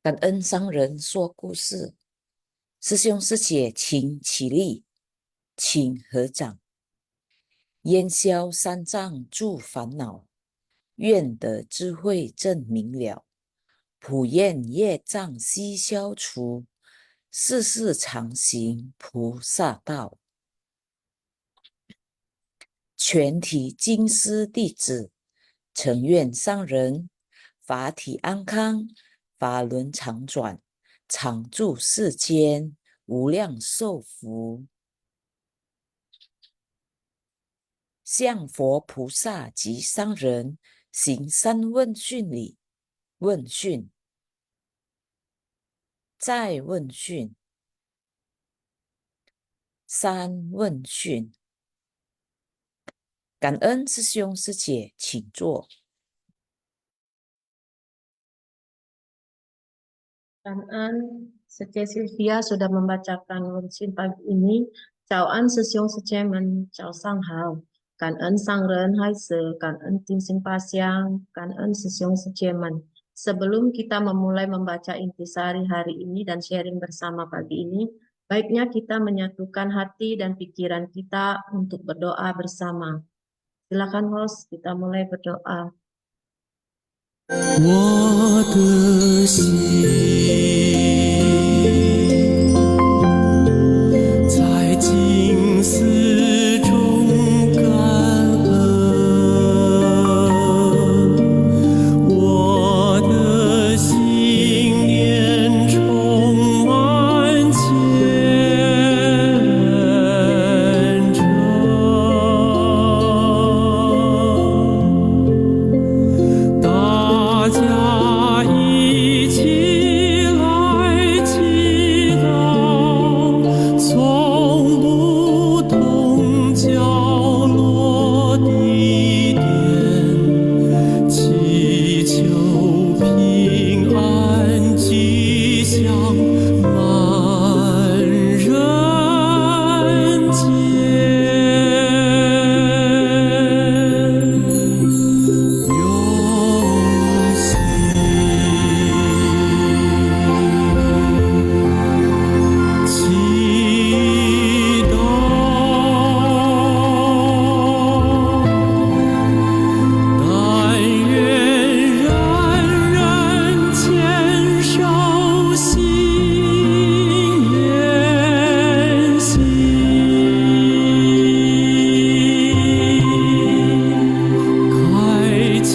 感恩商人说故事，师兄师姐请起立，请合掌。烟消三障诸烦恼，愿得智慧正明了。普愿业障悉消除，世世常行菩萨道。全体经师弟子，诚愿上人法体安康，法轮常转，常住世间，无量寿福。向佛菩萨及商人行三问讯礼。问讯，再问讯，三问讯。感恩师兄师姐，请坐。An Siti Sylvia sudah membacakan Wenshin pagi ini. Chào anh sư兄sư姐们，早上好。感恩上人hai se, 感恩金星八香，感恩师兄师姐们。Sebelum kita memulai membaca intisari hari ini dan sharing bersama pagi ini, baiknya kita menyatukan hati dan pikiran kita untuk berdoa bersama. Silakan host, kita mulai berdoa. 我的心在静思中感恩，我的心念充满虔诚。大家一起来祈祷，从不同角落地点，祈求平安吉祥满人间。用心祈祷，但愿人人坚守信愿行。开启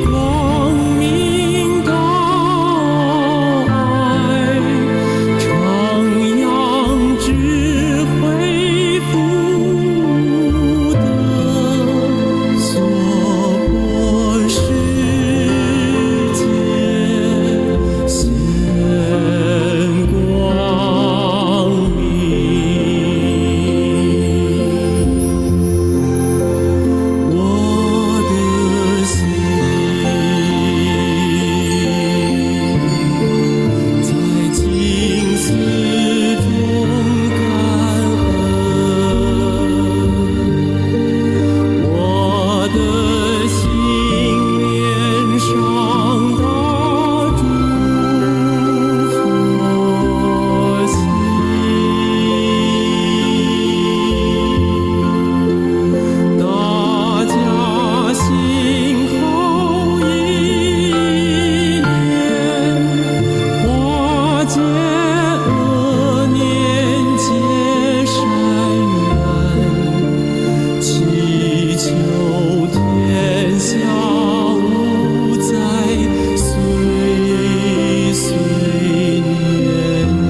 光明道爱，徜徉智慧福德，娑婆世界现光明。我的心在静思中感恩，我的心念上大诸佛心。大家心好意念，化解恶念，结善缘，祈求天下无灾，岁岁年年。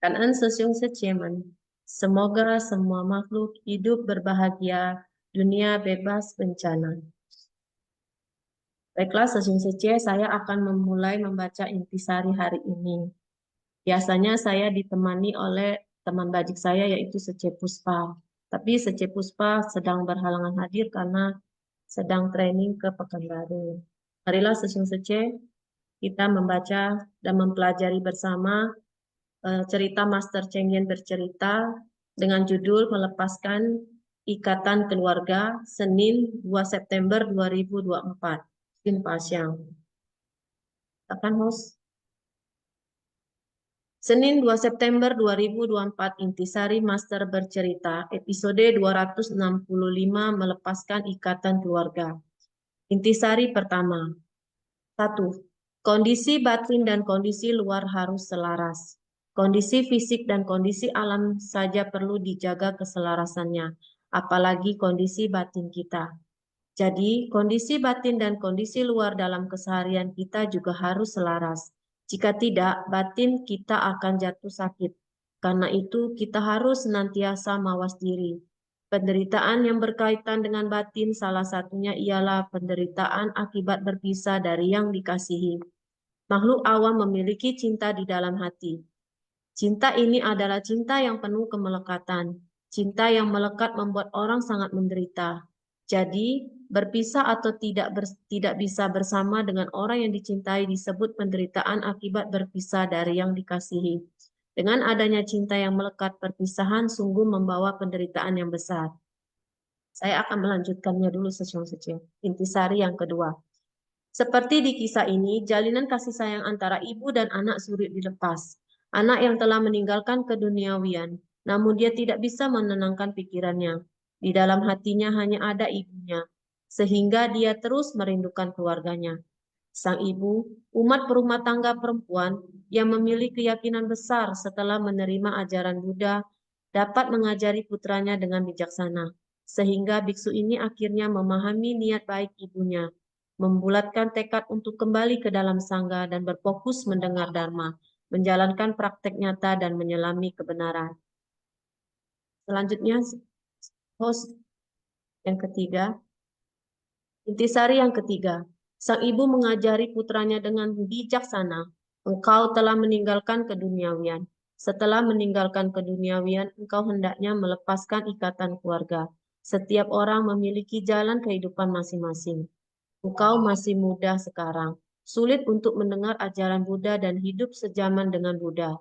Kangen sesiung secemen. Semoga semua makhluk hidup berbahagia, dunia bebas bencana. Baiklah sesiung sece, saya akan memulai membaca intisari hari ini. Biasanya saya ditemani oleh teman bajik saya yaitu Sece Puspa. Tapi Sece Puspa sedang berhalangan hadir karena sedang training ke Pekanbaru. Marilah sesiung sece, kita membaca dan mempelajari bersama cerita Master Cheng Yen bercerita dengan judul Melepaskan Ikatan Keluarga, Senin 2 September 2024. Sin Pasyang. Silakan host. Senin 2 September 2024, Intisari Master bercerita, episode 265, Melepaskan Ikatan Keluarga. Intisari pertama. 1. Kondisi batin dan kondisi luar harus selaras. Kondisi fisik dan kondisi alam saja perlu dijaga keselarasannya, apalagi kondisi batin kita. Jadi, kondisi batin dan kondisi luar dalam keseharian kita juga harus selaras. Jika tidak, batin kita akan jatuh sakit. Karena itu, kita harus senantiasa mawas diri. Penderitaan yang berkaitan dengan batin salah satunya ialah penderitaan akibat berpisah dari yang dikasihi. Makhluk awam memiliki cinta di dalam hati. Cinta ini adalah cinta yang penuh kemelekatan. Cinta yang melekat membuat orang sangat menderita. Jadi, berpisah atau tidak bisa bersama dengan orang yang dicintai disebut penderitaan akibat berpisah dari yang dikasihi. Dengan adanya cinta yang melekat, perpisahan sungguh membawa penderitaan yang besar. Saya akan melanjutkannya dulu secong-secong. Intisari yang kedua. Seperti di kisah ini, jalinan kasih sayang antara ibu dan anak sulit dilepas. Anak yang telah meninggalkan keduniawian, namun dia tidak bisa menenangkan pikirannya. Di dalam hatinya hanya ada ibunya, sehingga dia terus merindukan keluarganya. Sang ibu, umat berumah tangga perempuan yang memiliki keyakinan besar setelah menerima ajaran Buddha, dapat mengajari putranya dengan bijaksana. Sehingga biksu ini akhirnya memahami niat baik ibunya, membulatkan tekad untuk kembali ke dalam sangga dan berfokus mendengar dharma, menjalankan praktek nyata dan menyelami kebenaran. Selanjutnya, host yang ketiga. Intisari yang ketiga. Sang ibu mengajari putranya dengan bijaksana, engkau telah meninggalkan keduniawian. Setelah meninggalkan keduniawian, engkau hendaknya melepaskan ikatan keluarga. Setiap orang memiliki jalan kehidupan masing-masing. Engkau masih muda sekarang. Sulit untuk mendengar ajaran Buddha dan hidup sejaman dengan Buddha.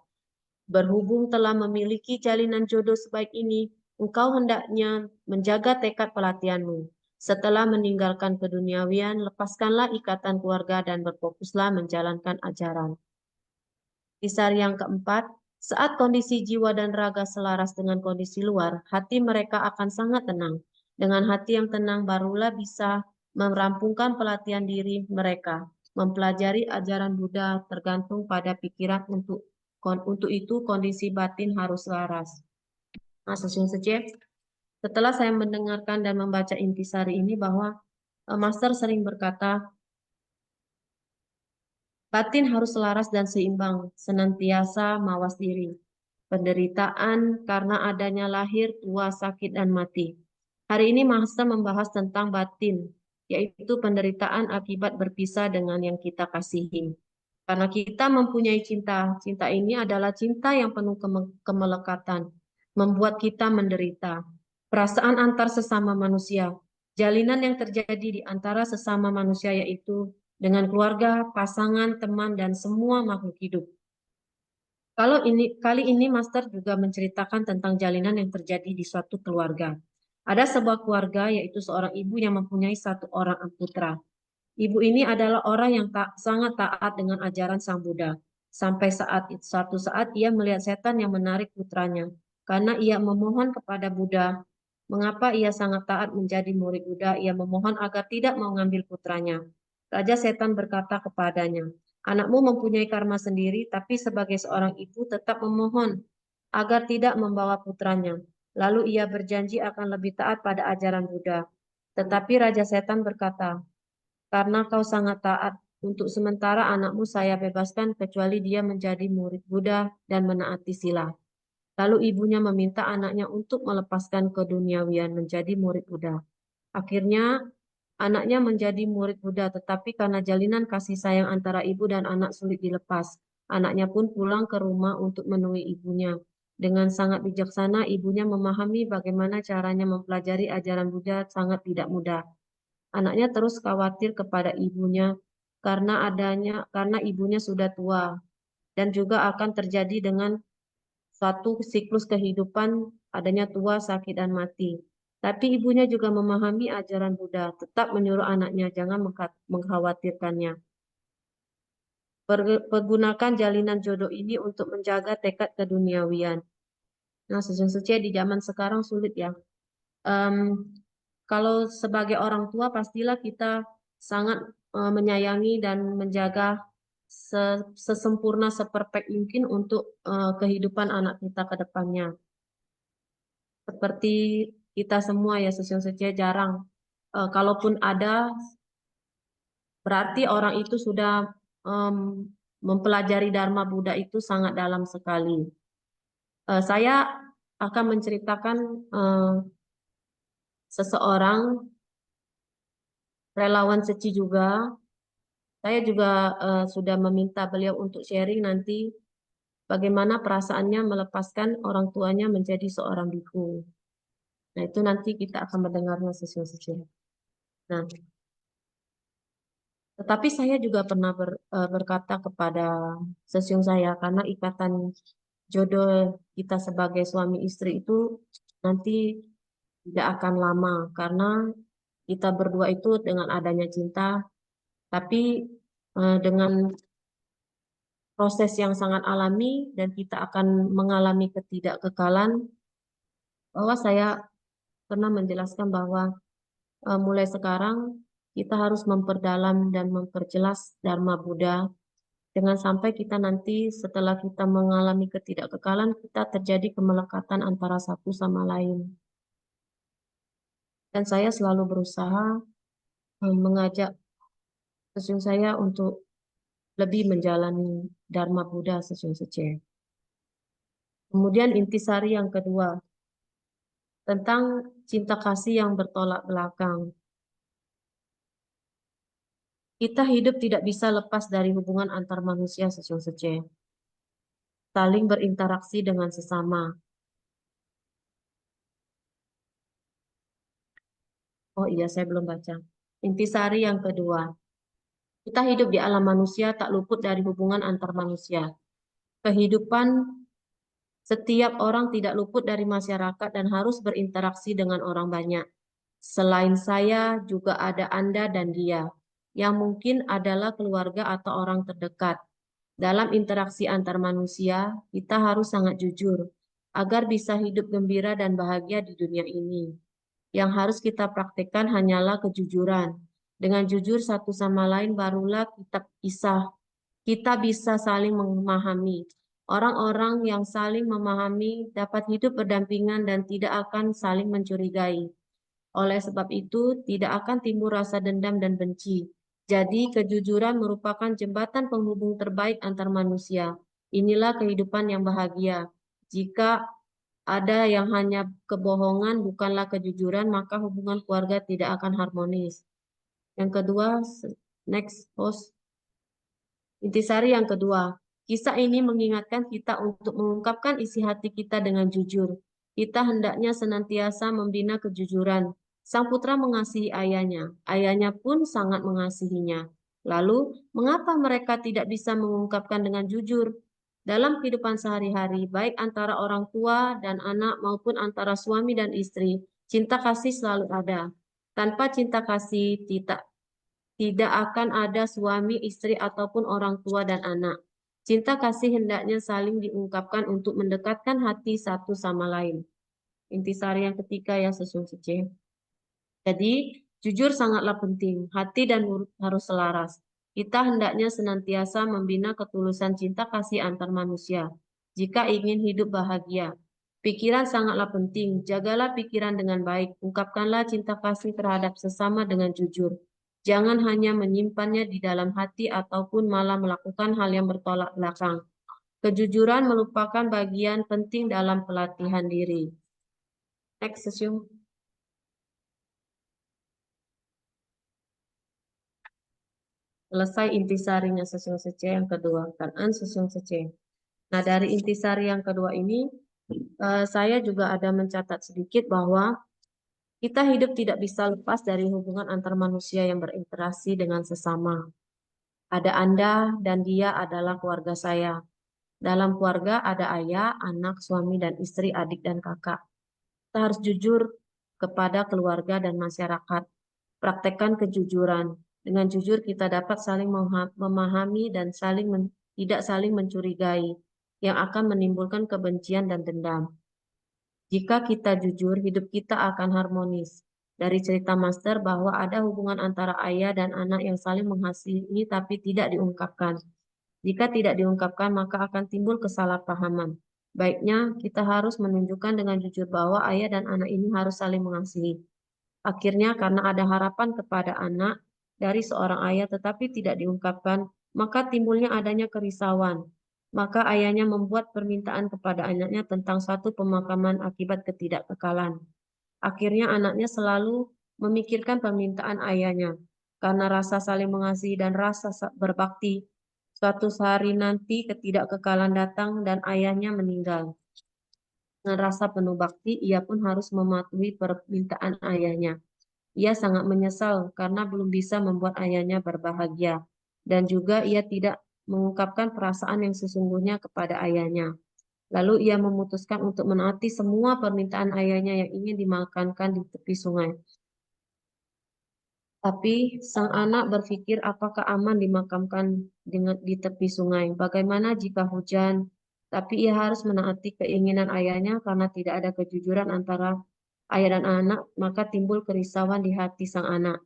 Berhubung telah memiliki jalinan jodoh sebaik ini, engkau hendaknya menjaga tekad pelatihanmu. Setelah meninggalkan keduniawian, lepaskanlah ikatan keluarga dan berfokuslah menjalankan ajaran. Intisari yang keempat, saat kondisi jiwa dan raga selaras dengan kondisi luar, hati mereka akan sangat tenang. Dengan hati yang tenang barulah bisa merampungkan pelatihan diri mereka. Mempelajari ajaran Buddha tergantung pada pikiran untuk itu kondisi batin harus selaras. Nah, setelah saya mendengarkan dan membaca intisari ini bahwa Master sering berkata, batin harus selaras dan seimbang, senantiasa mawas diri. Penderitaan karena adanya lahir, tua, sakit, dan mati. Hari ini Master membahas tentang batin, yaitu penderitaan akibat berpisah dengan yang kita kasihi. Karena kita mempunyai cinta, cinta ini adalah cinta yang penuh kemelekatan, membuat kita menderita. Perasaan antar sesama manusia, jalinan yang terjadi di antara sesama manusia yaitu dengan keluarga, pasangan, teman, dan semua makhluk hidup. Kali ini Master juga menceritakan tentang jalinan yang terjadi di suatu keluarga. Ada sebuah keluarga yaitu seorang ibu yang mempunyai satu orang putra. Ibu ini adalah orang yang sangat taat dengan ajaran Sang Buddha. Sampai suatu saat ia melihat setan yang menarik putranya. Karena ia memohon kepada Buddha, mengapa ia sangat taat menjadi murid Buddha, ia memohon agar tidak mengambil putranya. Raja Setan berkata kepadanya, anakmu mempunyai karma sendiri, tapi sebagai seorang ibu tetap memohon agar tidak membawa putranya. Lalu ia berjanji akan lebih taat pada ajaran Buddha. Tetapi Raja Setan berkata, karena kau sangat taat, untuk sementara anakmu saya bebaskan kecuali dia menjadi murid Buddha dan menaati sila. Lalu ibunya meminta anaknya untuk melepaskan keduniawian menjadi murid Buddha. Akhirnya anaknya menjadi murid Buddha, tetapi karena jalinan kasih sayang antara ibu dan anak sulit dilepas. Anaknya pun pulang ke rumah untuk menemui ibunya. Dengan sangat bijaksana, ibunya memahami bagaimana caranya mempelajari ajaran Buddha sangat tidak mudah. Anaknya terus khawatir kepada ibunya karena ibunya sudah tua dan juga akan terjadi dengan suatu siklus kehidupan, adanya tua, sakit, dan mati. Tapi ibunya juga memahami ajaran Buddha, tetap menyuruh anaknya jangan mengkhawatirkannya. Pergunakan jalinan jodoh ini untuk menjaga tekad keduniawian. Nah, sejujurnya di zaman sekarang sulit ya. Kalau sebagai orang tua pastilah kita sangat menyayangi dan menjaga sesempurna, seperfect mungkin untuk kehidupan anak kita ke depannya. Seperti kita semua ya, sejujurnya jarang. Kalaupun ada, berarti orang itu sudah mempelajari Dharma Buddha itu sangat dalam sekali. Saya akan menceritakan seseorang relawan Seci juga. Saya juga sudah meminta beliau untuk sharing nanti bagaimana perasaannya melepaskan orang tuanya menjadi seorang biku. Nah, itu nanti kita akan mendengarnya sesuai. Nah, tetapi saya juga pernah berkata kepada sesiung saya, karena ikatan jodoh kita sebagai suami istri itu nanti tidak akan lama, karena kita berdua itu dengan adanya cinta, tapi dengan proses yang sangat alami dan kita akan mengalami ketidakkekalan, bahwa saya pernah menjelaskan bahwa mulai sekarang kita harus memperdalam dan memperjelas Dharma Buddha, dengan sampai kita nanti setelah kita mengalami ketidakkekalan, kita terjadi kemelekatan antara satu sama lain. Dan saya selalu berusaha mengajak sesiung saya untuk lebih menjalani Dharma Buddha sesiung-seciung. Kemudian intisari yang kedua, tentang cinta kasih yang bertolak belakang. Kita hidup tidak bisa lepas dari hubungan antar manusia sesiung-seciung. Saling berinteraksi dengan sesama. Oh iya, saya belum baca. Intisari yang kedua. Kita hidup di alam manusia tak luput dari hubungan antar manusia. Kehidupan setiap orang tidak luput dari masyarakat dan harus berinteraksi dengan orang banyak. Selain saya, juga ada Anda dan dia, yang mungkin adalah keluarga atau orang terdekat. Dalam interaksi antar manusia, kita harus sangat jujur, agar bisa hidup gembira dan bahagia di dunia ini. Yang harus kita praktekkan hanyalah kejujuran. Dengan jujur satu sama lain, barulah kita bisa saling memahami. Orang-orang yang saling memahami dapat hidup berdampingan dan tidak akan saling mencurigai. Oleh sebab itu, tidak akan timbul rasa dendam dan benci. Jadi, kejujuran merupakan jembatan penghubung terbaik antar manusia. Inilah kehidupan yang bahagia. Jika ada yang hanya kebohongan, bukanlah kejujuran, maka hubungan keluarga tidak akan harmonis. Yang kedua, next post. Intisari yang kedua. Kisah ini mengingatkan kita untuk mengungkapkan isi hati kita dengan jujur. Kita hendaknya senantiasa membina kejujuran. Sang putra mengasihi ayahnya pun sangat mengasihinya. Lalu, mengapa mereka tidak bisa mengungkapkan dengan jujur? Dalam kehidupan sehari-hari, baik antara orang tua dan anak maupun antara suami dan istri, cinta kasih selalu ada. Tanpa cinta kasih, tidak akan ada suami, istri, ataupun orang tua dan anak. Cinta kasih hendaknya saling diungkapkan untuk mendekatkan hati satu sama lain. Intisari yang ketiga ya sesungguhnya. Jadi, jujur sangatlah penting. Hati dan mulut harus selaras. Kita hendaknya senantiasa membina ketulusan cinta kasih antar manusia. Jika ingin hidup bahagia, pikiran sangatlah penting. Jagalah pikiran dengan baik. Ungkapkanlah cinta kasih terhadap sesama dengan jujur. Jangan hanya menyimpannya di dalam hati ataupun malah melakukan hal yang bertolak belakang. Kejujuran merupakan bagian penting dalam pelatihan diri. Next session. Selesai intisarinya sesiung sece yang kedua, kanan sesiung sece. Nah, dari intisari yang kedua ini, saya juga ada mencatat sedikit bahwa kita hidup tidak bisa lepas dari hubungan antar manusia yang berinteraksi dengan sesama. Ada Anda dan dia adalah keluarga saya. Dalam keluarga ada ayah, anak, suami, dan istri, adik, dan kakak. Kita harus jujur kepada keluarga dan masyarakat. Praktekkan kejujuran. Dengan jujur kita dapat saling memahami dan tidak saling mencurigai, yang akan menimbulkan kebencian dan dendam. Jika kita jujur, hidup kita akan harmonis. Dari cerita Master bahwa ada hubungan antara ayah dan anak yang saling mengasihi tapi tidak diungkapkan. Jika tidak diungkapkan, maka akan timbul kesalahpahaman. Baiknya, kita harus menunjukkan dengan jujur bahwa ayah dan anak ini harus saling mengasihi. Akhirnya, karena ada harapan kepada anak dari seorang ayah tetapi tidak diungkapkan, maka timbulnya adanya kerisauan. Maka ayahnya membuat permintaan kepada anaknya tentang suatu pemakaman akibat ketidakkekalan. Akhirnya anaknya selalu memikirkan permintaan ayahnya. Karena rasa saling mengasihi dan rasa berbakti, suatu hari nanti ketidakkekalan datang dan ayahnya meninggal. Dengan rasa penuh bakti, ia pun harus mematuhi permintaan ayahnya. Ia sangat menyesal karena belum bisa membuat ayahnya berbahagia. Dan juga ia tidak mengungkapkan perasaan yang sesungguhnya kepada ayahnya. Lalu ia memutuskan untuk menaati semua permintaan ayahnya yang ingin dimakamkan di tepi sungai. Tapi sang anak berpikir apakah aman dimakamkan di tepi sungai. Bagaimana jika hujan? Tapi ia harus menaati keinginan ayahnya karena tidak ada kejujuran antara ayah dan anak, maka timbul kerisauan di hati sang anak.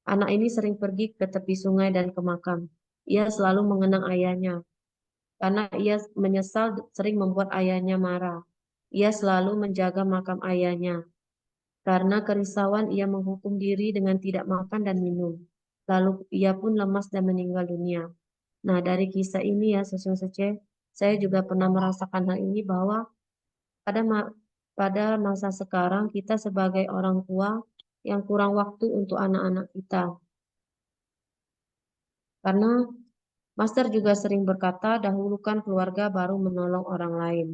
Anak ini sering pergi ke tepi sungai dan ke makam. Ia selalu mengenang ayahnya karena ia menyesal sering membuat ayahnya marah. Ia selalu menjaga makam ayahnya. Karena kerisauan ia menghukum diri dengan tidak makan dan minum. Lalu ia pun lemas dan meninggal dunia. Nah, dari kisah ini ya, Sesungguhnya saya juga pernah merasakan hal ini bahwa pada pada masa sekarang kita sebagai orang tua yang kurang waktu untuk anak-anak kita. Karena Master juga sering berkata, dahulukan keluarga baru menolong orang lain.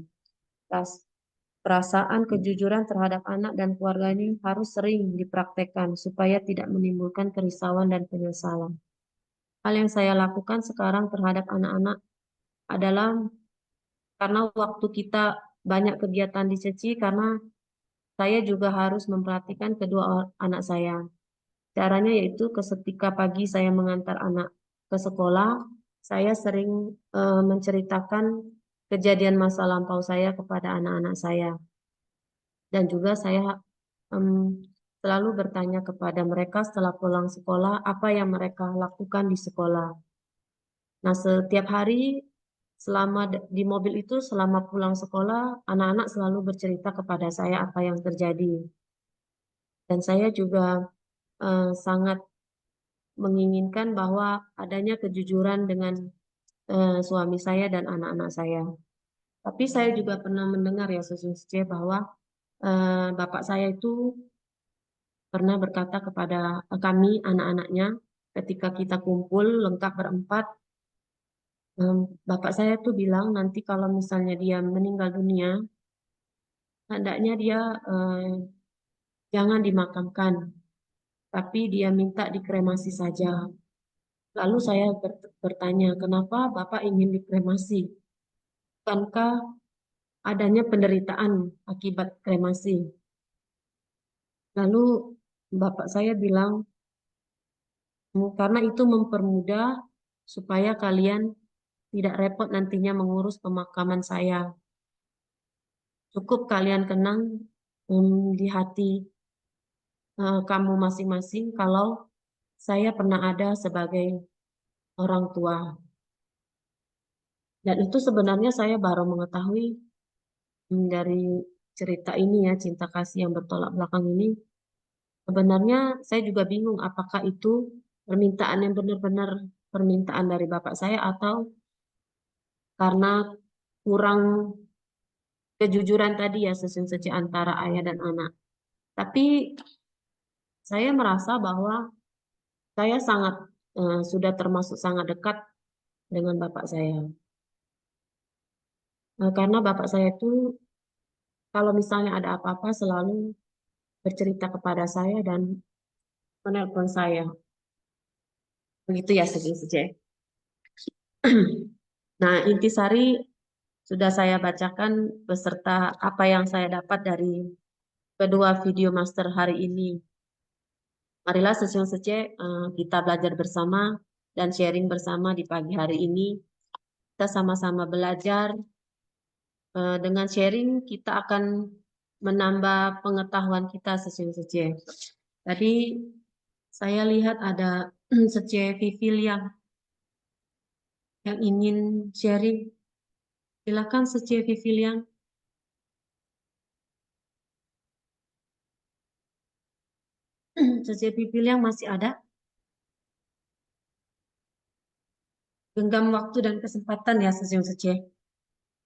Perasaan kejujuran terhadap anak dan keluarga ini harus sering dipraktekkan supaya tidak menimbulkan kerisauan dan penyesalan. Hal yang saya lakukan sekarang terhadap anak-anak adalah karena waktu kita banyak kegiatan di Ceci, karena saya juga harus memperhatikan kedua anak saya. Caranya yaitu ketika pagi saya mengantar anak ke sekolah, saya sering menceritakan kejadian masa lampau saya kepada anak-anak saya. Dan juga saya selalu bertanya kepada mereka setelah pulang sekolah, apa yang mereka lakukan di sekolah. Nah, setiap hari selama di mobil itu, selama pulang sekolah, anak-anak selalu bercerita kepada saya apa yang terjadi. Dan saya juga sangat menginginkan bahwa adanya kejujuran dengan suami saya dan anak-anak saya. Tapi saya juga pernah mendengar ya sesungguhnya bahwa bapak saya itu pernah berkata kepada kami anak-anaknya ketika kita kumpul lengkap berempat, bapak saya tuh bilang nanti kalau misalnya dia meninggal dunia, hendaknya dia jangan dimakamkan, tapi dia minta dikremasi saja. Lalu saya bertanya, kenapa bapak ingin dikremasi? Bukankah adanya penderitaan akibat kremasi? Lalu bapak saya bilang, karena itu mempermudah supaya kalian tidak repot nantinya mengurus pemakaman saya. Cukup kalian kenang di hati kamu masing-masing kalau saya pernah ada sebagai orang tua. Dan itu sebenarnya saya baru mengetahui dari cerita ini ya, cinta kasih yang bertolak belakang ini. Sebenarnya saya juga bingung apakah itu permintaan yang benar-benar permintaan dari bapak saya atau karena kurang kejujuran tadi ya sesi antara ayah dan anak. Tapi saya merasa bahwa saya sangat sudah termasuk sangat dekat dengan bapak saya. Karena bapak saya itu kalau misalnya ada apa-apa selalu bercerita kepada saya dan menelpon saya. Begitu ya sesi. Nah, intisari sudah saya bacakan beserta apa yang saya dapat dari kedua video master hari ini. Marilah Sesiung Sece kita belajar bersama dan sharing bersama di pagi hari ini. Kita sama-sama belajar. Dengan sharing kita akan menambah pengetahuan kita Sesiung Sece. Tadi saya lihat ada Sece Vivil yang ingin sharing. Silakan Sece Vivil yang. Sece Vivil yang masih ada. Genggam waktu dan kesempatan ya Sesiung Sece.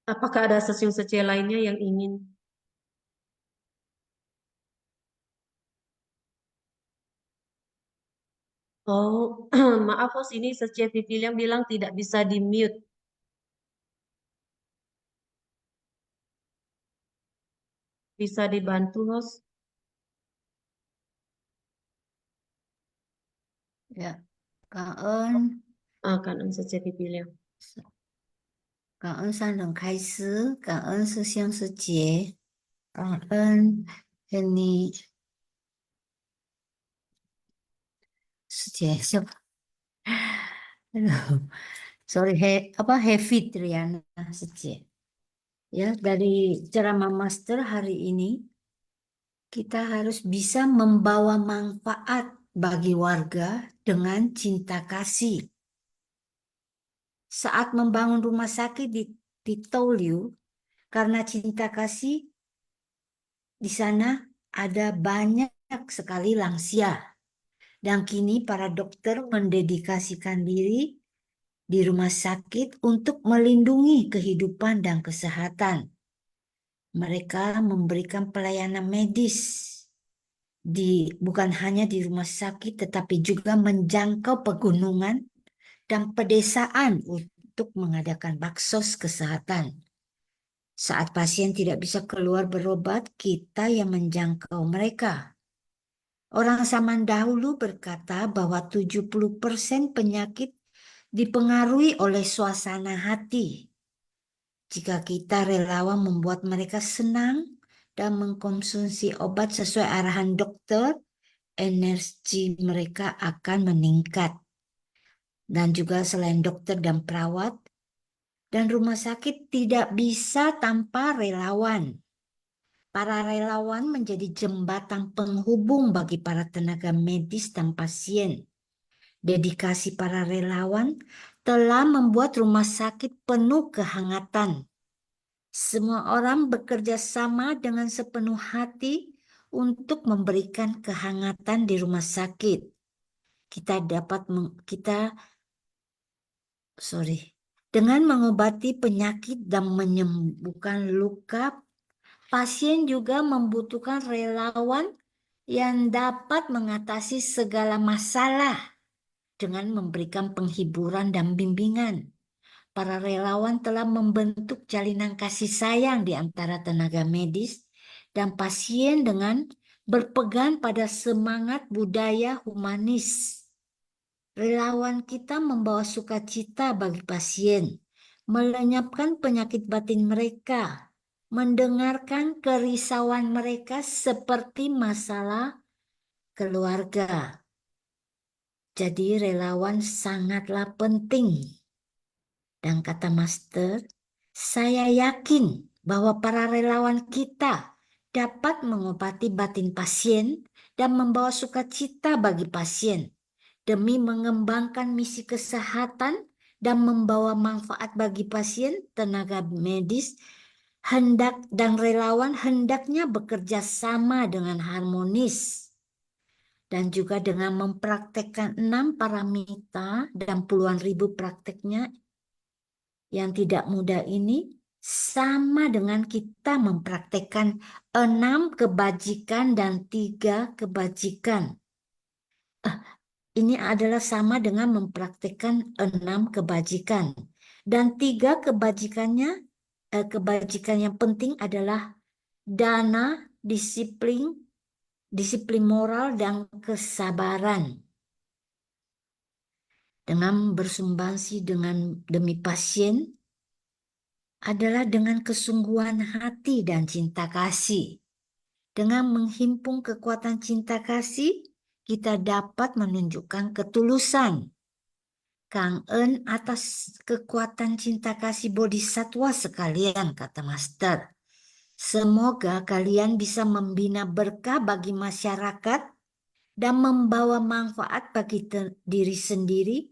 Apakah ada Sesiung Sece lainnya yang ingin? Oh, maaf host, ini Sece Vivil yang bilang tidak bisa di mute. Bisa dibantu host? Dạ, cảm ơn, Kan Sece Vivil yang. cảm ơn San Đồng Khai Sứ, cảm ơn Sư Siêng Sư Chế, cảm ơn Henny Sư Chế, siapa? Aduh, sorry, Hefitriana Sư Chế. Ya, dari ceramah master hari ini, kita harus bisa membawa manfaat bagi warga dengan cinta kasih. Saat membangun rumah sakit di Toliu, karena cinta kasih, di sana ada banyak sekali lansia. Dan kini para dokter mendedikasikan diri di rumah sakit untuk melindungi kehidupan dan kesehatan. Mereka memberikan pelayanan medis bukan hanya di rumah sakit, tetapi juga menjangkau pegunungan dan pedesaan untuk mengadakan baksos kesehatan. Saat pasien tidak bisa keluar berobat, kita yang menjangkau mereka. Orang zaman dahulu berkata bahwa 70% penyakit dipengaruhi oleh suasana hati. Jika kita relawan membuat mereka senang dan mengkonsumsi obat sesuai arahan dokter, energi mereka akan meningkat. Dan juga selain dokter dan perawat, dan rumah sakit tidak bisa tanpa relawan. Para relawan menjadi jembatan penghubung bagi para tenaga medis dan pasien. Dedikasi para relawan telah membuat rumah sakit penuh kehangatan. Semua orang bekerja sama dengan sepenuh hati untuk memberikan kehangatan di rumah sakit. Dengan mengobati penyakit dan menyembuhkan luka, pasien juga membutuhkan relawan yang dapat mengatasi segala masalah dengan memberikan penghiburan dan bimbingan. Para relawan telah membentuk jalinan kasih sayang di antara tenaga medis dan pasien dengan berpegang pada semangat budaya humanis. Relawan kita membawa sukacita bagi pasien, melenyapkan penyakit batin mereka, mendengarkan kerisauan mereka seperti masalah keluarga. Jadi relawan sangatlah penting. Dan kata Master, saya yakin bahwa para relawan kita dapat mengobati batin pasien dan membawa sukacita bagi pasien demi mengembangkan misi kesehatan dan membawa manfaat bagi pasien. Tenaga medis dan relawan hendaknya bekerja sama dengan harmonis dan juga dengan mempraktekkan 6 paramita dan puluhan ribu prakteknya yang tidak mudah ini, sama dengan kita mempraktekkan 6 kebajikan dan 3 kebajikan. Ini adalah sama dengan mempraktekkan 6 kebajikan. Dan 3 kebajikan yang penting adalah dana, disiplin moral, dan kesabaran. Dengan bersumbangsi demi pasien, adalah dengan kesungguhan hati dan cinta kasih. Dengan menghimpun kekuatan cinta kasih, kita dapat menunjukkan ketulusan. Kang En atas kekuatan cinta kasih bodhisatwa sekalian, kata Master. Semoga kalian bisa membina berkah bagi masyarakat dan membawa manfaat bagi diri sendiri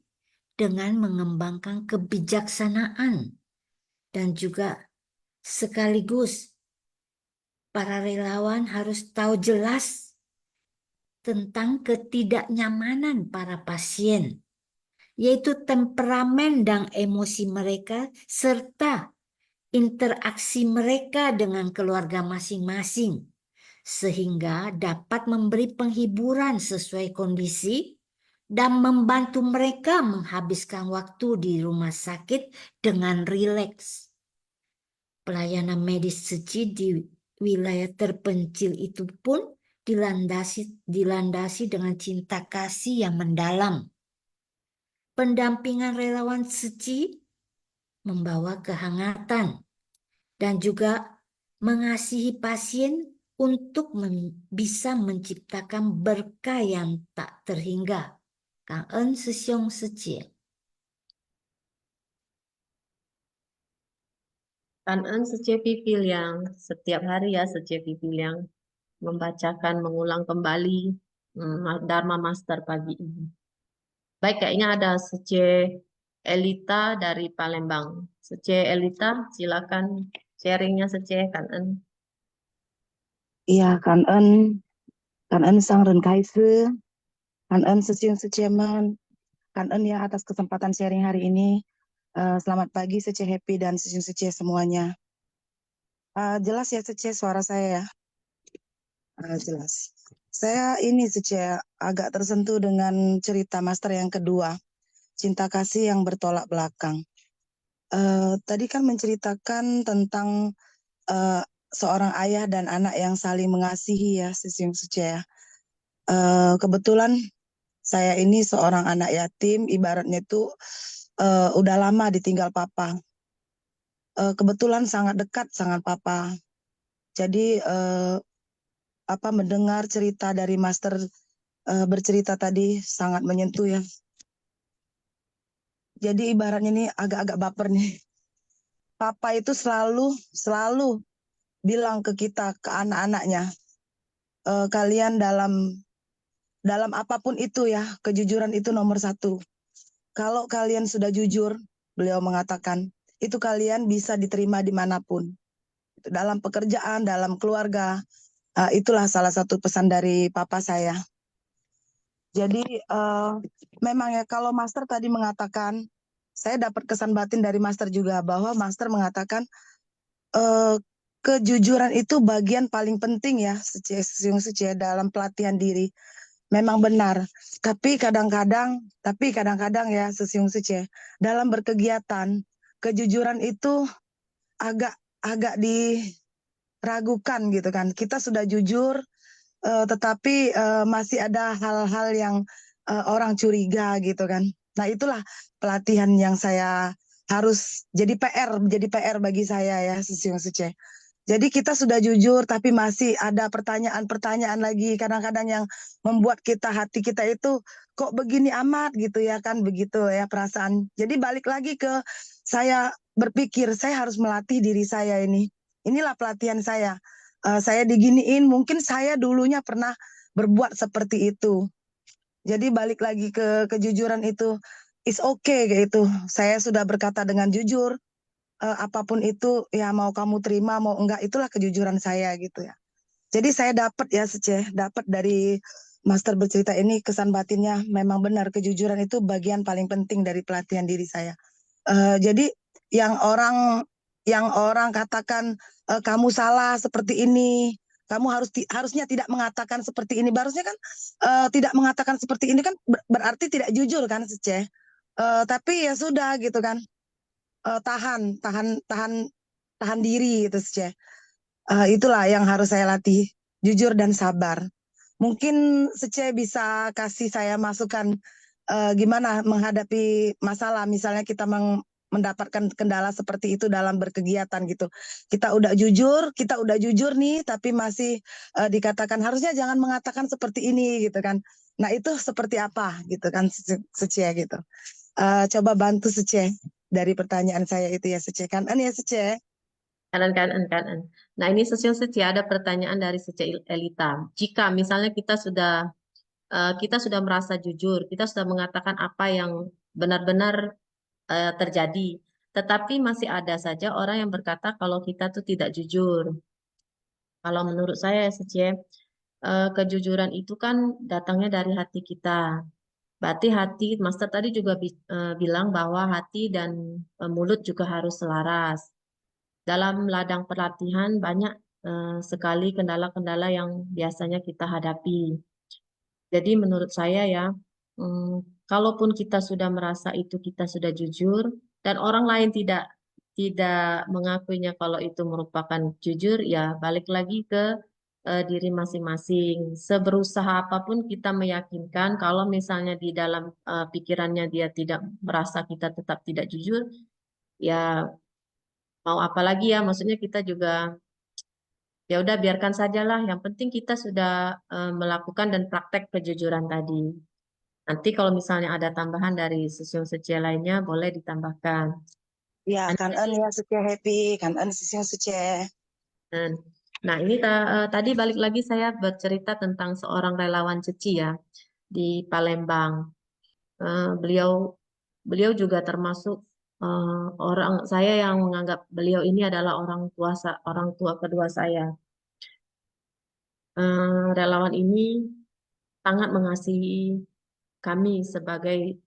dengan mengembangkan kebijaksanaan. Dan juga sekaligus para relawan harus tahu jelas tentang ketidaknyamanan para pasien, yaitu temperamen dan emosi mereka serta interaksi mereka dengan keluarga masing-masing, sehingga dapat memberi penghiburan sesuai kondisi dan membantu mereka menghabiskan waktu di rumah sakit dengan rileks. Pelayanan medis suci di wilayah terpencil itu pun dilandasi dengan cinta kasih yang mendalam. Pendampingan relawan suci membawa kehangatan dan juga mengasihi pasien untuk bisa menciptakan berkah yang tak terhingga. Kang En Sesiong Seci. Kan En Sece Pipil yang setiap hari ya Sece Pipil yang membacakan, mengulang kembali Dharma Master pagi ini. Baik, kayaknya ada Sece Elita dari Palembang. Sece Elita, silakan sharingnya Sece Kan En. Iya, kan en sang ren kaise, kan en sesiung seceman, kan en ya atas kesempatan sharing hari ini. Selamat pagi Sece Happy dan sesiung Sece semuanya. Jelas ya Sece suara saya ya? Jelas. Saya ini Sece agak tersentuh dengan cerita Master yang kedua, cinta kasih yang bertolak belakang. Tadi kan menceritakan tentang seorang ayah dan anak yang saling mengasihi ya sesiung Sece ya. Kebetulan saya ini seorang anak yatim, ibaratnya itu udah lama ditinggal papa. Kebetulan sangat dekat sangat papa. Jadi mendengar cerita dari Master bercerita tadi sangat menyentuh ya. Jadi ibaratnya ini agak-agak baper nih. Papa itu selalu bilang ke kita, ke anak-anaknya, kalian dalam apapun itu ya, kejujuran itu nomor satu. Kalau kalian sudah jujur, beliau mengatakan, itu kalian bisa diterima dimanapun. Dalam pekerjaan, dalam keluarga, itulah salah satu pesan dari papa saya. Jadi memang ya kalau Master tadi mengatakan, saya dapat kesan batin dari Master juga bahwa Master mengatakan kejujuran itu bagian paling penting ya dalam pelatihan diri. Memang benar, tapi kadang-kadang ya sesiung Sece dalam berkegiatan kejujuran itu agak diragukan gitu kan. Kita sudah jujur, tetapi masih ada hal-hal yang orang curiga gitu kan. Nah itulah pelatihan yang saya harus jadi PR bagi saya ya sesiung Sece. Jadi kita sudah jujur, tapi masih ada pertanyaan-pertanyaan lagi kadang-kadang yang membuat hati kita itu kok begini amat gitu ya kan, begitu ya perasaan. Jadi balik lagi ke saya berpikir, saya harus melatih diri saya ini. Inilah pelatihan saya. Saya diginiin, mungkin saya dulunya pernah berbuat seperti itu. Jadi balik lagi ke kejujuran itu, is okay kayak itu. Saya sudah berkata dengan jujur. Apapun itu ya mau kamu terima mau enggak itulah kejujuran saya gitu ya. Jadi saya dapat ya Sece, dapat dari Master bercerita ini kesan batinnya memang benar kejujuran itu bagian paling penting dari pelatihan diri saya. Jadi yang orang katakan kamu salah seperti ini, kamu harusnya tidak mengatakan seperti ini. Harusnya kan tidak mengatakan seperti ini kan berarti tidak jujur kan Sece. Tapi ya sudah gitu kan. Tahan diri gitu Sece. Itulah yang harus saya latih, jujur dan sabar. Mungkin Sece bisa kasih saya masukan gimana menghadapi masalah, misalnya kita mendapatkan kendala seperti itu dalam berkegiatan gitu. Kita udah jujur nih, tapi masih dikatakan harusnya jangan mengatakan seperti ini gitu kan. Nah itu seperti apa gitu kan, Sece gitu. Coba bantu Sece dari pertanyaan saya itu ya Sece. Kan ya Sece. Kanan. Nah, ini Sece ada pertanyaan dari Sece Elita. Jika misalnya kita sudah merasa jujur, kita sudah mengatakan apa yang benar-benar terjadi, tetapi masih ada saja orang yang berkata kalau kita tuh tidak jujur. Kalau menurut saya ya Sece, kejujuran itu kan datangnya dari hati kita. Berarti hati, Master tadi juga bilang bahwa hati dan mulut juga harus selaras. Dalam ladang pelatihan banyak sekali kendala-kendala yang biasanya kita hadapi. Jadi menurut saya ya, kalaupun kita sudah merasa itu kita sudah jujur dan orang lain tidak mengakuinya kalau itu merupakan jujur, ya balik lagi ke diri masing-masing. Seberusaha apapun kita meyakinkan, kalau misalnya di dalam pikirannya dia tidak merasa kita tetap tidak jujur, ya mau apa lagi ya? Maksudnya kita juga ya udah biarkan sajalah. Yang penting kita sudah melakukan dan praktek kejujuran tadi. Nanti kalau misalnya ada tambahan dari sesiung-sece lainnya boleh ditambahkan. Ya kan ya Sece happy, kan Sece. Nah, ini tadi balik lagi saya bercerita tentang seorang relawan Ceci ya di Palembang. Beliau beliau juga termasuk orang saya yang menganggap beliau ini adalah orang tua kedua saya. Relawan ini sangat mengasihi kami sebagai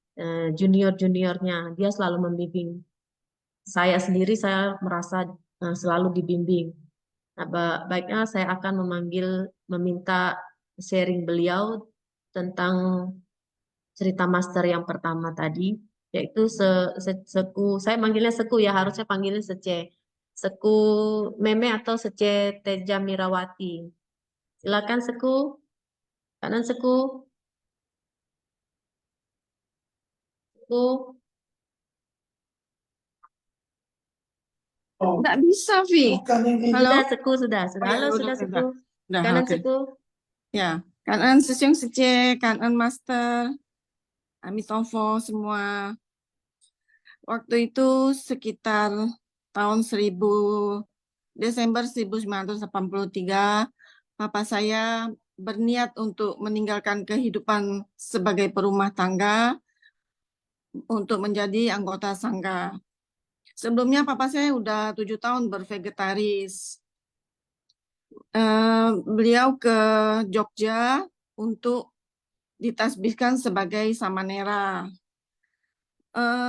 junior-juniornya. Dia selalu membimbing. Saya sendiri saya merasa selalu dibimbing. Nah, baiknya saya akan meminta sharing beliau tentang cerita master yang pertama tadi, yaitu saya manggilnya Seku ya, harusnya panggilnya Sece. Seku Meme atau Sece Teja Mirawati. Silakan Seku, kanan Seku. Seku. Nggak bisa, Vi. Halo? Sudah Seku, sudah. Oh, ya, Halo, udah, sudah Seku. Udah, Kanan oke. Seku. Ya, kanan sesiung Sece, kanan master, Amitofo semua. Waktu itu sekitar tahun Desember 1983, papa saya berniat untuk meninggalkan kehidupan sebagai perumah tangga untuk menjadi anggota sangga. Sebelumnya papa saya udah 7 tahun bervegetaris. Beliau ke Jogja untuk ditasbihkan sebagai samanera.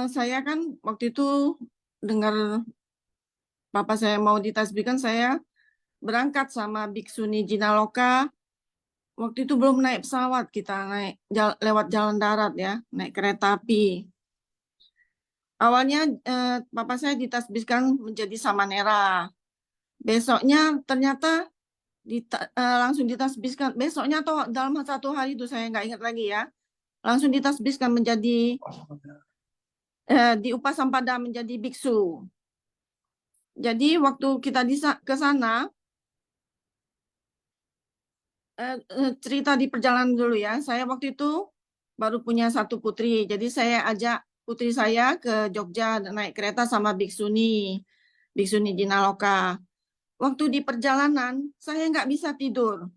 Saya kan waktu itu dengar papa saya mau ditasbihkan, saya berangkat sama Biksuni Jinaloka. Waktu itu belum naik pesawat, kita naik lewat jalan darat ya, naik kereta api. Awalnya papa saya ditasbihkan menjadi samanera. Besoknya ternyata langsung ditasbihkan. Besoknya atau dalam 1 hari itu saya nggak ingat lagi ya. Langsung ditasbihkan menjadi di Upasampada menjadi biksu. Jadi waktu kita ke sana, cerita di perjalanan dulu ya. Saya waktu itu baru punya 1 putri. Jadi saya ajak putri saya ke Jogja naik kereta sama Biksuni Jinaloka. Waktu di perjalanan, saya nggak bisa tidur.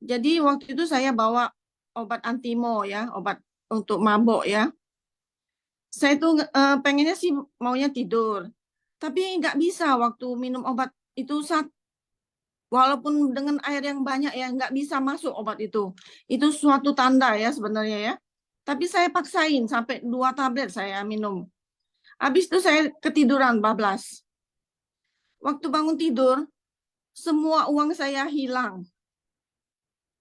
Jadi waktu itu saya bawa obat antimo ya, obat untuk mabuk ya. Saya tuh pengennya sih maunya tidur. Tapi nggak bisa waktu minum obat itu walaupun dengan air yang banyak ya, nggak bisa masuk obat itu. Itu suatu tanda ya sebenarnya ya. Tapi saya paksain sampai 2 tablet saya minum. Habis itu saya ketiduran bablas. Waktu bangun tidur, semua uang saya hilang.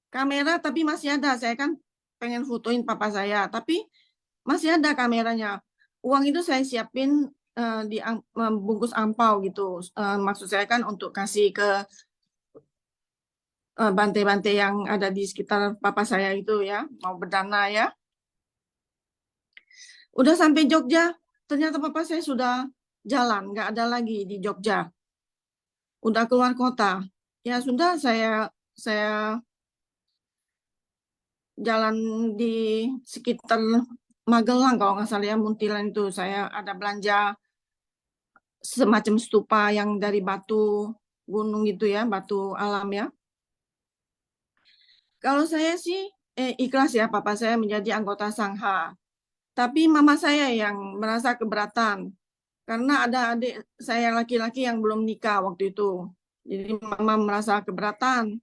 Kamera tapi masih ada. Saya kan pengen fotoin papa saya, tapi masih ada kameranya. Uang itu saya siapin di bungkus ampau gitu. Maksud saya kan untuk kasih ke bantai-bantai yang ada di sekitar papa saya itu ya, mau berdana ya. Udah sampai Jogja, ternyata papa saya sudah jalan, nggak ada lagi di Jogja, udah keluar kota. Ya sudah, saya jalan di sekitar Magelang kalau nggak salah ya, Muntilan itu. Saya ada belanja semacam stupa yang dari batu gunung gitu ya, batu alam ya. Kalau saya sih ikhlas ya papa saya menjadi anggota Sangha. Tapi mama saya yang merasa keberatan karena ada adik saya laki-laki yang belum nikah waktu itu. Jadi mama merasa keberatan.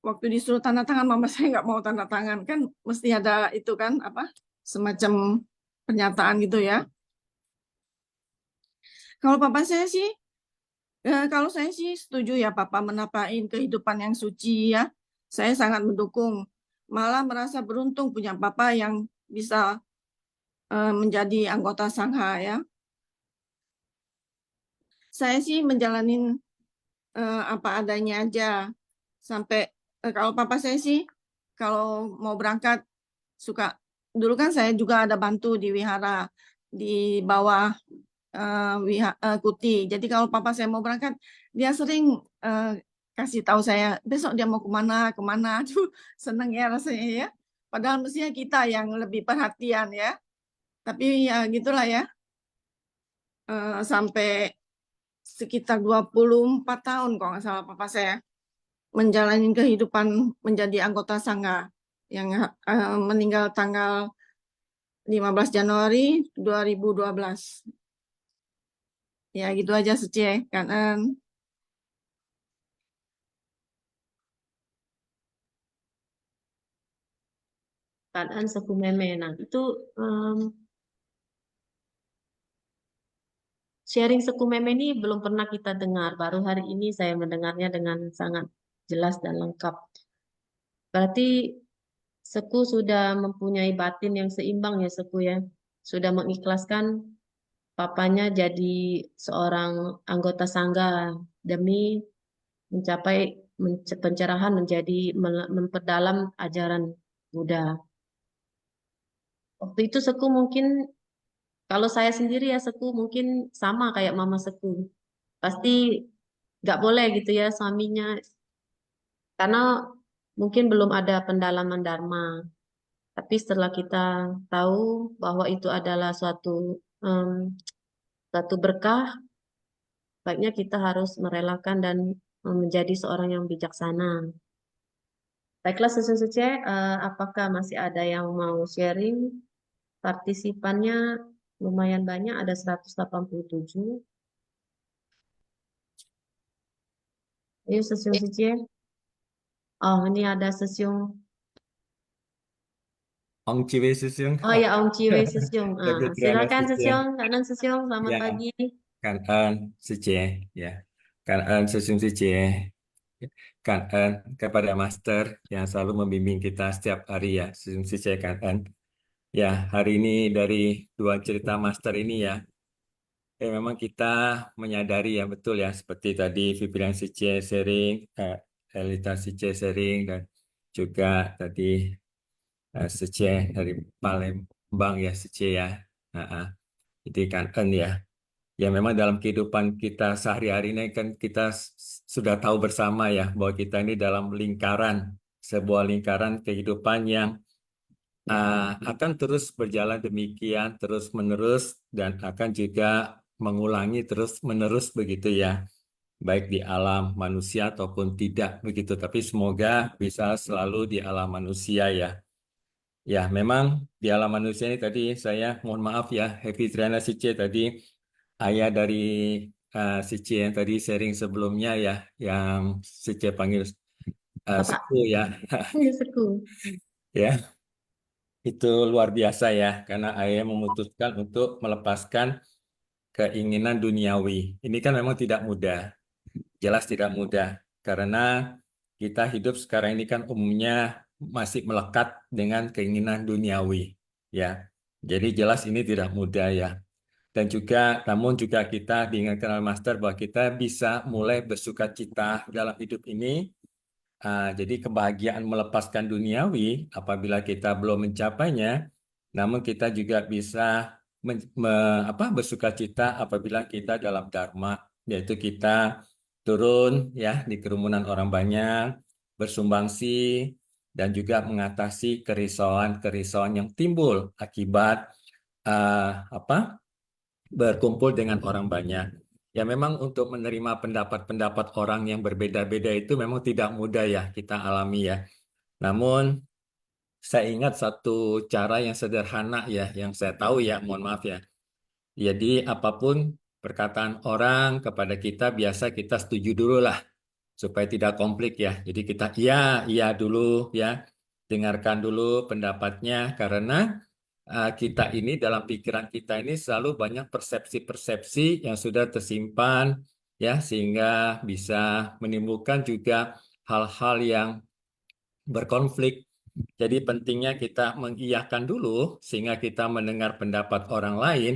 Waktu disuruh tanda tangan, mama saya nggak mau tanda tangan. Kan mesti ada itu kan, apa, semacam pernyataan gitu ya. Kalau papa saya sih, kalau saya sih setuju ya papa menapain kehidupan yang suci ya. Saya sangat mendukung. Malah merasa beruntung punya papa yang bisa menjadi anggota Sangha ya. Saya sih menjalanin apa adanya aja. Sampai kalau papa saya sih kalau mau berangkat suka, dulu kan saya juga ada bantu di wihara di bawah Kuti. Jadi kalau papa saya mau berangkat, dia sering kasih tahu saya besok dia mau kemana kemana. Tuh seneng ya rasanya ya. Padahal mestinya kita yang lebih perhatian ya. Tapi ya gitulah ya. Sampai sekitar 24 tahun kalau nggak salah papa saya menjalani kehidupan menjadi anggota Sangha yang meninggal tanggal 15 Januari 2012. Ya gitu aja Suci, Kanan. Keadaan Seku Meme. Nah, itu sharing Seku Meme ini belum pernah kita dengar. Baru hari ini saya mendengarnya dengan sangat jelas dan lengkap. Berarti Seku sudah mempunyai batin yang seimbang ya Seku ya. Sudah mengikhlaskan papanya jadi seorang anggota sangga demi mencapai pencerahan menjadi memperdalam ajaran Buddha. Waktu itu Seku mungkin, kalau saya sendiri ya Seku mungkin sama kayak Mama Seku. Pasti nggak boleh gitu ya suaminya, karena mungkin belum ada pendalaman Dharma. Tapi setelah kita tahu bahwa itu adalah suatu berkah, baiknya kita harus merelakan dan menjadi seorang yang bijaksana. Baiklah Suce, apakah masih ada yang mau sharing? Partisipannya lumayan banyak, ada 187. Ayo Suce. Oh, ini ada Sesiung. Ong Ciwe Susyung. Oh ya, Om Ciwe Sesiung. Tapi Silakan Susyung. Sesiung, Kanan Sesiung, selamat Ya, pagi. Kanan Suci ya. Kanan Susyung Suci. Kanan kepada Master yang selalu membimbing kita setiap hari ya. Susyung Suci kanan. Ya, hari ini dari dua cerita Master ini ya. Memang kita menyadari ya betul ya seperti tadi Vivian Suci sharing, Elita Suci sharing dan juga tadi Suci dari Palembang ya Suci ya. Jadi kan ya. Ya memang dalam kehidupan kita sehari-hari ini kan kita sudah tahu bersama ya bahwa kita ini dalam lingkaran, sebuah lingkaran kehidupan yang akan terus berjalan demikian terus-menerus dan akan juga mengulangi terus-menerus begitu ya, baik di alam manusia ataupun tidak begitu. Tapi semoga bisa selalu di alam manusia ya. Ya memang di alam manusia ini tadi saya mohon maaf ya, Happy Triana Sice tadi ayah dari Sice yang tadi sharing sebelumnya ya, yang Sice panggil Bapak, Seku ya, Seku. ya itu luar biasa ya, karena ayah memutuskan untuk melepaskan keinginan duniawi. Ini kan memang tidak mudah, jelas tidak mudah, karena kita hidup sekarang ini kan umumnya masih melekat dengan keinginan duniawi, ya. Jadi jelas ini tidak mudah ya. Dan juga, namun juga kita diingatkan oleh Master bahwa kita bisa mulai bersuka cita dalam hidup ini. Jadi kebahagiaan melepaskan duniawi apabila kita belum mencapainya, namun kita juga bisa bersukacita apabila kita dalam dharma, yaitu kita turun ya di kerumunan orang banyak, bersumbangsi dan juga mengatasi kerisauan-kerisauan yang timbul akibat berkumpul dengan orang banyak. Ya memang untuk menerima pendapat-pendapat orang yang berbeda-beda itu memang tidak mudah ya kita alami ya. Namun saya ingat satu cara yang sederhana ya, yang saya tahu ya, mohon maaf ya. Jadi apapun perkataan orang kepada kita, biasa kita setuju dulu lah, supaya tidak konflik ya. Jadi kita iya dulu ya, dengarkan dulu pendapatnya, karena kita ini dalam pikiran kita ini selalu banyak persepsi-persepsi yang sudah tersimpan ya, sehingga bisa menimbulkan juga hal-hal yang berkonflik. Jadi pentingnya kita mengiyakan dulu sehingga kita mendengar pendapat orang lain.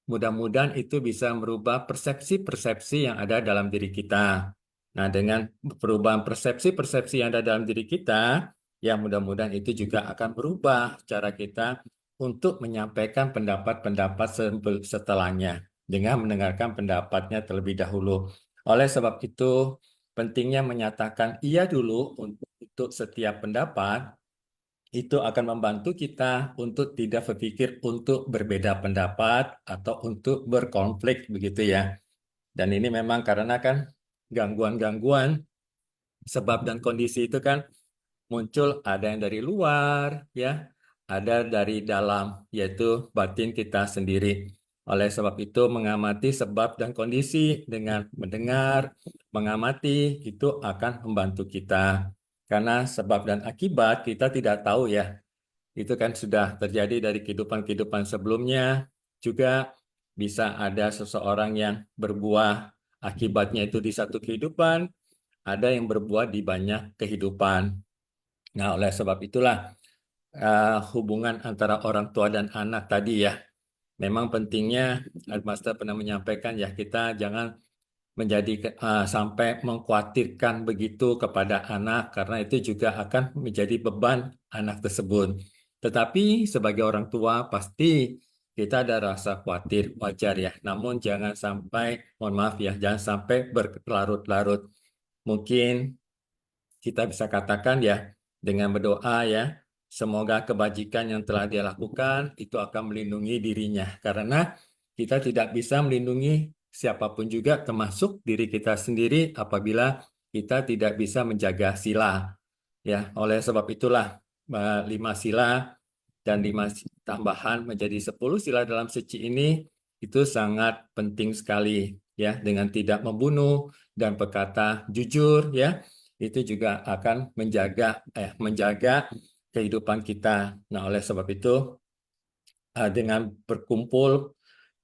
Mudah-mudahan itu bisa merubah persepsi-persepsi yang ada dalam diri kita. Nah, dengan perubahan persepsi-persepsi yang ada dalam diri kita, ya mudah-mudahan itu juga akan berubah cara kita untuk menyampaikan pendapat-pendapat setelahnya dengan mendengarkan pendapatnya terlebih dahulu. Oleh sebab itu, pentingnya menyatakan iya dulu untuk setiap pendapat, itu akan membantu kita untuk tidak berpikir untuk berbeda pendapat atau untuk berkonflik begitu ya. Dan ini memang karena kan gangguan-gangguan sebab dan kondisi itu kan muncul, ada yang dari luar ya, ada dari dalam, yaitu batin kita sendiri. Oleh sebab itu mengamati sebab dan kondisi dengan mendengar, mengamati itu akan membantu kita. Karena sebab dan akibat kita tidak tahu ya. Itu kan sudah terjadi dari kehidupan-kehidupan sebelumnya. Juga bisa ada seseorang yang berbuah akibatnya itu di satu kehidupan, ada yang berbuah di banyak kehidupan. Nah, oleh sebab itulah hubungan antara orang tua dan anak tadi ya. Memang pentingnya, Master pernah menyampaikan ya, kita jangan menjadi sampai mengkhawatirkan begitu kepada anak, karena itu juga akan menjadi beban anak tersebut. Tetapi sebagai orang tua pasti kita ada rasa khawatir, wajar ya. Namun jangan sampai, mohon maaf ya, jangan sampai berlarut-larut. Mungkin kita bisa katakan ya, dengan berdoa ya, semoga kebajikan yang telah dia lakukan itu akan melindungi dirinya. Karena kita tidak bisa melindungi siapapun juga, termasuk diri kita sendiri, apabila kita tidak bisa menjaga sila. Ya, oleh sebab itulah 5 sila dan 5 tambahan menjadi 10 sila dalam suci ini itu sangat penting sekali ya, dengan tidak membunuh dan berkata jujur ya. Itu juga akan menjaga kehidupan kita. Nah, oleh sebab itu dengan berkumpul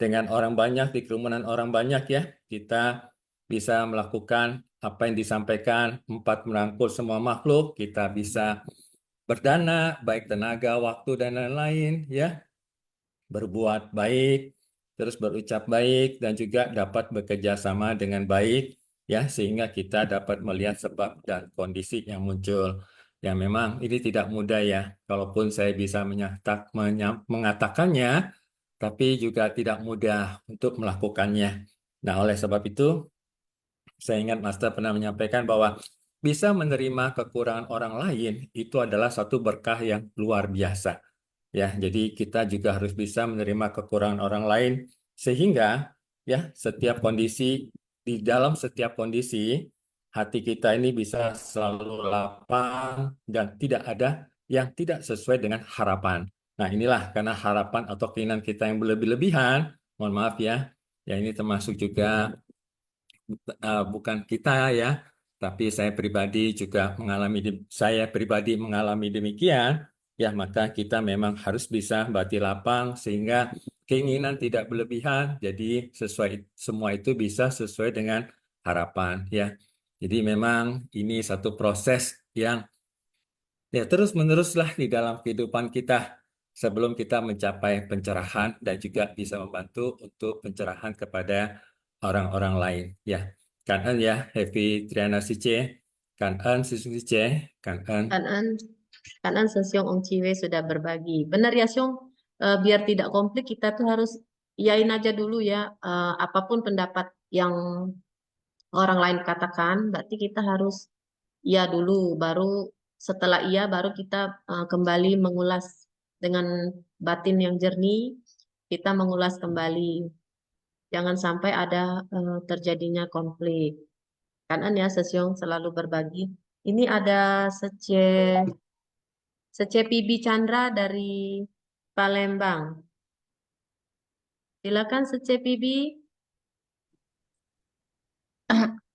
dengan orang banyak di kerumunan orang banyak ya, kita bisa melakukan apa yang disampaikan, 4 merangkul semua makhluk, kita bisa berdana, baik tenaga, waktu dan lain-lain ya, berbuat baik, terus berucap baik dan juga dapat bekerja sama dengan baik ya, sehingga kita dapat melihat sebab dan kondisi yang muncul. Ya memang ini tidak mudah ya, kalaupun saya bisa mengatakannya, tapi juga tidak mudah untuk melakukannya. Nah, oleh sebab itu, saya ingat Master pernah menyampaikan bahwa bisa menerima kekurangan orang lain itu adalah satu berkah yang luar biasa. Ya, jadi kita juga harus bisa menerima kekurangan orang lain, sehingga ya setiap kondisi, di dalam setiap kondisi hati kita ini bisa selalu lapang dan tidak ada yang tidak sesuai dengan harapan. Nah, inilah karena harapan atau keinginan kita yang berlebih-lebihan, mohon maaf ya, ya ini termasuk juga bukan kita ya, tapi saya pribadi mengalami demikian, ya maka kita memang harus bisa bati lapang sehingga keinginan tidak berlebihan, jadi semua itu bisa sesuai dengan harapan ya. Jadi memang ini satu proses yang ya terus-meneruslah di dalam kehidupan kita sebelum kita mencapai pencerahan dan juga bisa membantu untuk pencerahan kepada orang-orang lain ya. Cảm ơn ya, Happy Triana Siche. Cảm ơn Sisun Siche. Cảm ơn. Kan An Sesiong Ong Ciwe sudah berbagi. Benar ya Siong, biar tidak konflik kita tuh harus iyain aja dulu ya, apapun pendapat yang orang lain katakan, berarti kita harus iya dulu, baru setelah iya baru kita kembali mengulas dengan batin yang jernih, kita mengulas kembali. Jangan sampai ada terjadinya konflik. Kanan ya Sesyong selalu berbagi. Ini ada Sece Pibi Chandra dari Palembang. Silakan Sece Pibi.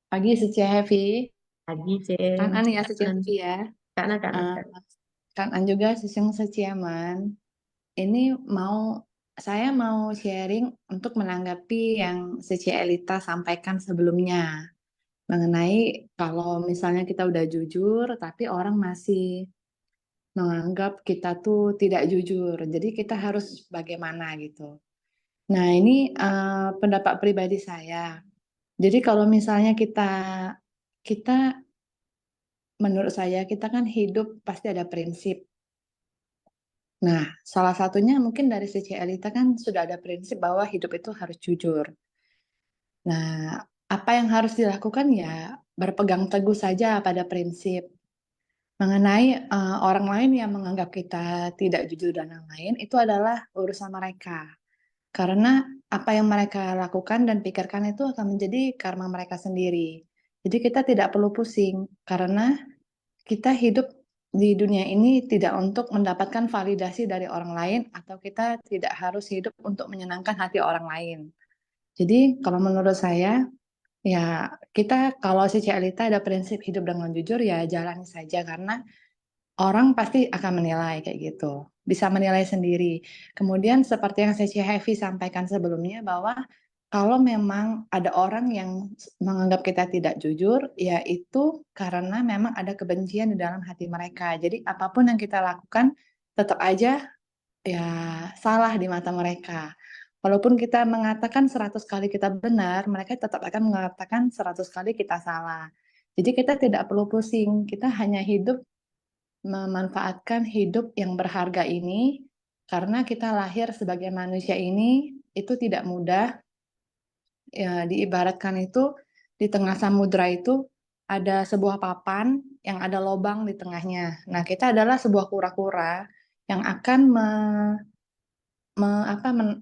Pagi Sece Heavy, Pagi, kan Cek. ya Sece Kanan, Heavy ya. kanan, kanan, Eh, kanan. kan juga Sesung Seciaman. Ini saya mau sharing untuk menanggapi yang Sece Elita sampaikan sebelumnya mengenai kalau misalnya kita udah jujur tapi orang masih menganggap kita tuh tidak jujur. Jadi kita harus bagaimana gitu. Nah, ini pendapat pribadi saya. Jadi kalau misalnya kita menurut saya kita kan hidup pasti ada prinsip. Nah, salah satunya mungkin dari sisi Elita kan sudah ada prinsip bahwa hidup itu harus jujur. Nah, apa yang harus dilakukan ya berpegang teguh saja pada prinsip. Mengenai orang lain yang menganggap kita tidak jujur dan lain-lain, itu adalah urusan mereka. Karena apa yang mereka lakukan dan pikirkan itu akan menjadi karma mereka sendiri. Jadi kita tidak perlu pusing, karena kita hidup di dunia ini tidak untuk mendapatkan validasi dari orang lain, atau kita tidak harus hidup untuk menyenangkan hati orang lain. Jadi kalau menurut saya, ya kita kalau si Celita ada prinsip hidup dengan jujur, ya jalani saja, karena orang pasti akan menilai kayak gitu, bisa menilai sendiri. Kemudian seperti yang Seci Heavy sampaikan sebelumnya, bahwa kalau memang ada orang yang menganggap kita tidak jujur, ya itu karena memang ada kebencian di dalam hati mereka. Jadi apapun yang kita lakukan tetap aja ya salah di mata mereka. Walaupun kita mengatakan 100 kali kita benar, mereka tetap akan mengatakan 100 kali kita salah. Jadi kita tidak perlu pusing, kita hanya hidup memanfaatkan hidup yang berharga ini, karena kita lahir sebagai manusia ini itu tidak mudah. Ya, diibaratkan itu di tengah samudra itu ada sebuah papan yang ada lubang di tengahnya. Nah, kita adalah sebuah kura-kura yang akan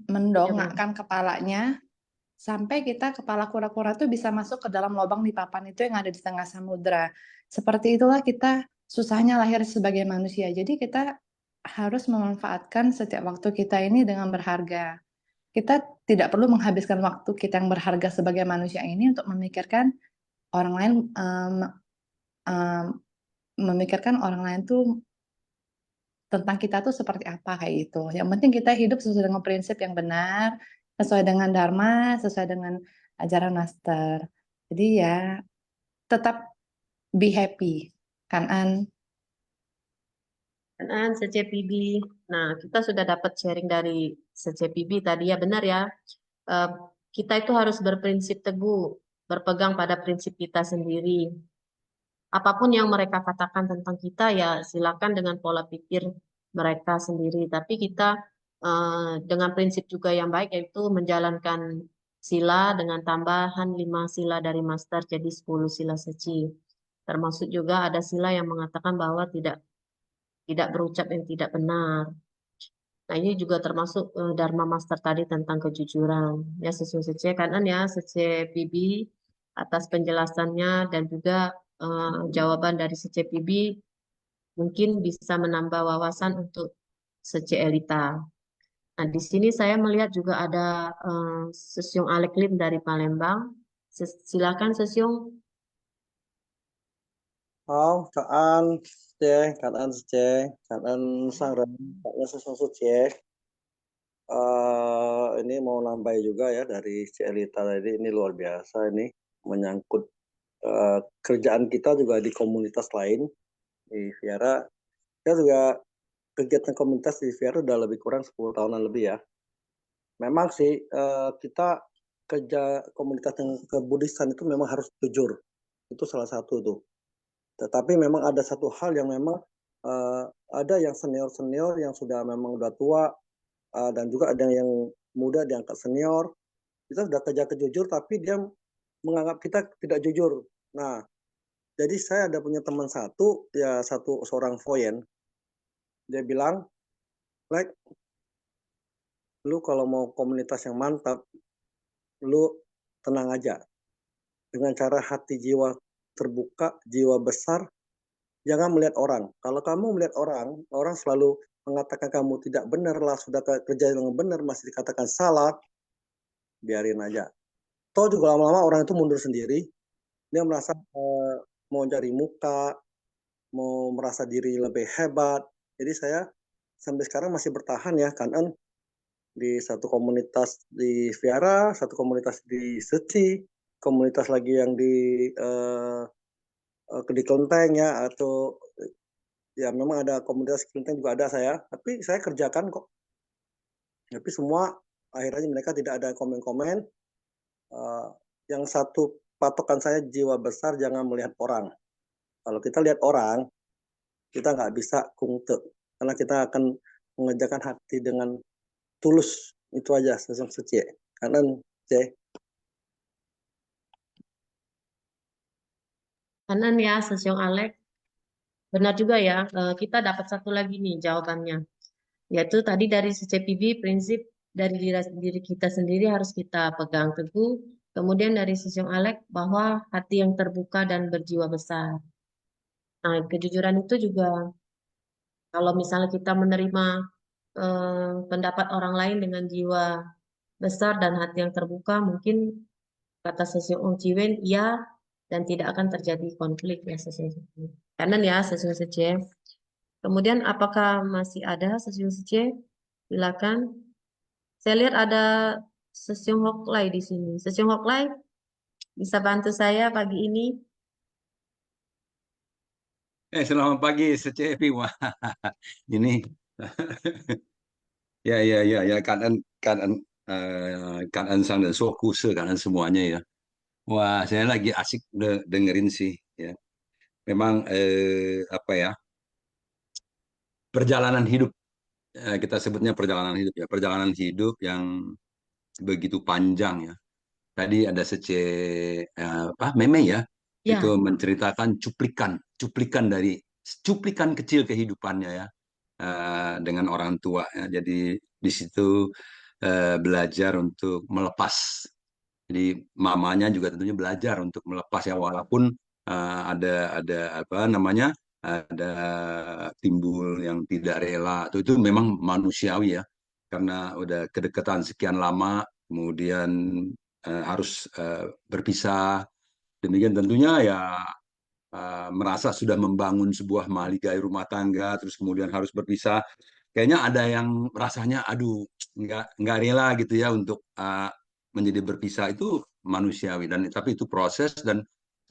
mendongakkan kepalanya sampai kepala kura-kura itu bisa masuk ke dalam lubang di papan itu yang ada di tengah samudra. Seperti itulah kita susahnya lahir sebagai manusia. Jadi kita harus memanfaatkan setiap waktu kita ini dengan berharga. Kita tidak perlu menghabiskan waktu kita yang berharga sebagai manusia ini untuk memikirkan orang lain, memikirkan orang lain tuh tentang kita tuh seperti apa kayak gitu. Yang penting kita hidup sesuai dengan prinsip yang benar, sesuai dengan dharma, sesuai dengan ajaran master. Jadi ya tetap be happy, kan An? Kanan Sece Pibi. Nah, kita sudah dapat sharing dari Sece Pibi tadi ya, benar ya. Eh, kita itu harus berprinsip teguh, berpegang pada prinsip kita sendiri. Apapun yang mereka katakan tentang kita ya silakan dengan pola pikir mereka sendiri. Tapi kita dengan prinsip juga yang baik, yaitu menjalankan sila dengan tambahan 5 sila dari master jadi 10 sila seci. Termasuk juga ada sila yang mengatakan bahwa tidak berucap yang tidak benar. Nah, ini juga termasuk Dharma Master tadi tentang kejujuran. Ya, sesuai Sece kanan ya, Sece Bibi atas penjelasannya dan juga jawaban dari Sece Bibi mungkin bisa menambah wawasan untuk Sece Elita. Nah, di sini saya melihat juga ada Sesyong Aleklim dari Palembang. Silakan Sesyong. Cảm ơn Sece, cảm ơn Sang Ren, cảm ơn Sece. Ini mau nambahin juga ya dari Celita tadi, ini luar biasa ini menyangkut kerjaan kita juga di komunitas lain di Viara. Kita juga kegiatan komunitas di Viara udah lebih kurang 10 tahunan lebih ya. Memang sih kita kerja komunitas yang kebudisan itu memang harus jujur. Itu salah satu tuh. Tetapi memang ada satu hal yang memang ada yang senior-senior yang sudah memang udah tua, dan juga ada yang muda diangkat senior. Kita sudah kerja kejujur, tapi dia menganggap kita tidak jujur. Nah, jadi saya ada punya teman satu, ya seorang voyen, dia bilang, like, lu kalau mau komunitas yang mantap, lu tenang aja. Dengan cara hati jiwa terbuka, jiwa besar, jangan melihat orang. Kalau kamu melihat orang, orang selalu mengatakan kamu tidak benar lah, sudah kerja yang benar, masih dikatakan salah, biarin aja. Toh juga lama-lama orang itu mundur sendiri, dia merasa mau cari muka, mau merasa diri lebih hebat. Jadi saya sampai sekarang masih bertahan ya, kan di satu komunitas di Viara, satu komunitas di Seci, komunitas lagi yang di Kelenteng ya, atau ya memang ada komunitas Kelenteng juga ada saya, tapi saya kerjakan kok. Tapi semua akhirnya mereka tidak ada komen-komen. Yang satu patokan saya jiwa besar, jangan melihat orang. Kalau kita lihat orang, kita nggak bisa kungte, karena kita akan mengerjakan hati dengan tulus. Itu aja sesung suci. Kanan C. Kanan ya, Sesyong Alex. Benar juga ya, kita dapat satu lagi nih jawabannya. Yaitu tadi dari CCPB, prinsip dari diri kita sendiri harus kita pegang teguh. Kemudian dari Sesyong Alex, bahwa hati yang terbuka dan berjiwa besar. Nah, kejujuran itu juga kalau misalnya kita menerima pendapat orang lain dengan jiwa besar dan hati yang terbuka, mungkin kata Sesyong Ong Chiwen, iya, dan tidak akan terjadi konflik ya Sesyong. Kanan ya Sesyong Sece. Kemudian apakah masih ada Sesyong Sece? Silakan. Saya lihat ada Sesyong Hoklai di sini. Sesyong Hoklai, bisa bantu saya pagi ini? Selamat pagi, Secepi. Wah, ini ya, keadaan sang dan soku keadaan semuanya ya. Wah, saya lagi asik dengerin sih ya. Memang apa ya, perjalanan hidup, kita sebutnya perjalanan hidup ya, perjalanan hidup yang begitu panjang ya. Tadi ada Meme ya, itu Ya, menceritakan cuplikan dari cuplikan kecil kehidupannya ya, dengan orang tua ya. Jadi di situ belajar untuk melepas. Jadi mamanya juga tentunya belajar untuk melepas ya, walaupun ada apa namanya, ada timbul yang tidak rela. Itu memang manusiawi ya, karena udah kedekatan sekian lama, kemudian harus berpisah. Demikian tentunya ya, merasa sudah membangun sebuah mahligai rumah tangga, terus kemudian harus berpisah. Kayaknya ada yang rasanya, aduh, nggak rela gitu ya untuk menjadi berpisah. Itu manusiawi, dan tapi itu proses, dan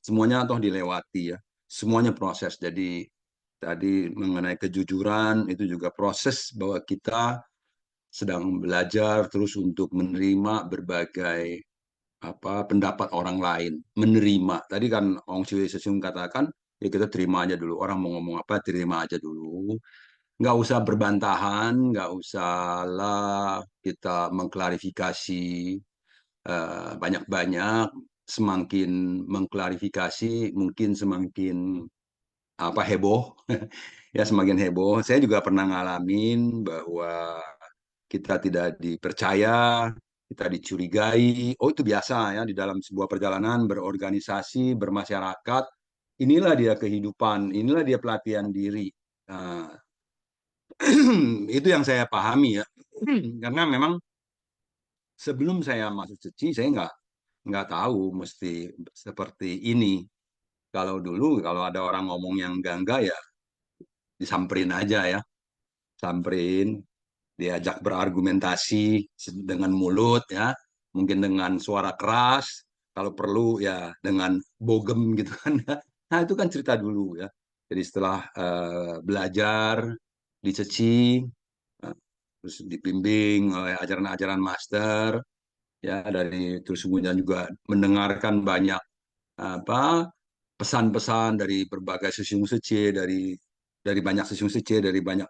semuanya toh dilewati ya. Semuanya proses. Jadi tadi mengenai kejujuran itu juga proses, bahwa kita sedang belajar terus untuk menerima berbagai pendapat orang lain, menerima. Tadi kan Ong Chue Sesung katakan, ya kita terima aja dulu. Orang mau ngomong apa, terima aja dulu. Nggak usah berbantahan, nggak usah lah kita mengklarifikasi banyak-banyak. Semakin mengklarifikasi, mungkin semakin heboh. Ya, semakin heboh. Saya juga pernah ngalamin bahwa kita tidak dipercaya, kita dicurigai. Oh, itu biasa ya di dalam sebuah perjalanan berorganisasi, bermasyarakat. Inilah dia kehidupan, inilah dia pelatihan diri. Nah, itu yang saya pahami ya. Karena memang sebelum saya masuk Ceci, saya nggak tahu mesti seperti ini. Kalau dulu, kalau ada orang ngomong yang enggak ya, disamperin aja ya. Samperin, diajak berargumentasi dengan mulut ya, mungkin dengan suara keras, kalau perlu ya dengan bogem gitu kan. Nah, itu kan cerita dulu ya. Jadi setelah belajar di Ceci, terus dibimbing oleh ajaran-ajaran master ya, dari terus kemudian juga mendengarkan banyak pesan-pesan dari berbagai Sesyung Sece, dari banyak Sesyung Sece, dari banyak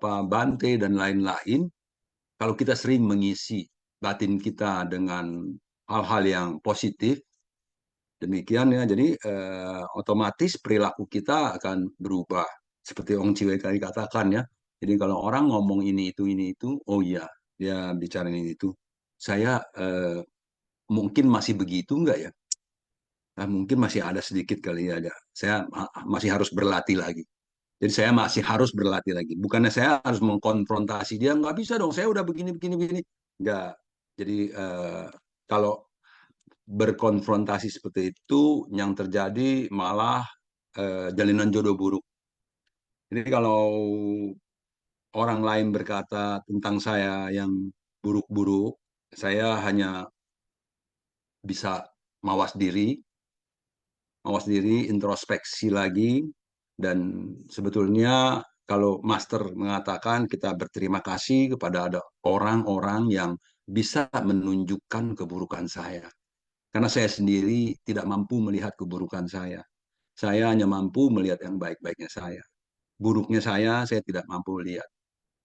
Bante dan lain-lain. kalau kita sering mengisi batin kita dengan hal-hal yang positif, demikian ya, jadi otomatis perilaku kita akan berubah. Seperti Ong Chiwe tadi katakan ya. Jadi kalau orang ngomong ini itu, oh iya, dia bicara ini itu. Saya mungkin masih begitu enggak ya? Nah, mungkin masih ada sedikit kali ya. Saya masih harus berlatih lagi. Jadi saya masih harus berlatih lagi. Bukannya saya harus mengkonfrontasi dia, nggak bisa dong. Saya udah begini, begini, begini. Nggak. Jadi kalau berkonfrontasi seperti itu, yang terjadi malah jalinan jodoh buruk. Jadi kalau orang lain berkata tentang saya yang buruk-buruk, saya hanya bisa mawas diri, introspeksi lagi, dan sebetulnya kalau Master mengatakan kita berterima kasih kepada ada orang-orang yang bisa menunjukkan keburukan saya. Karena saya sendiri tidak mampu melihat keburukan saya. Saya hanya mampu melihat yang baik-baiknya saya. Buruknya saya tidak mampu lihat.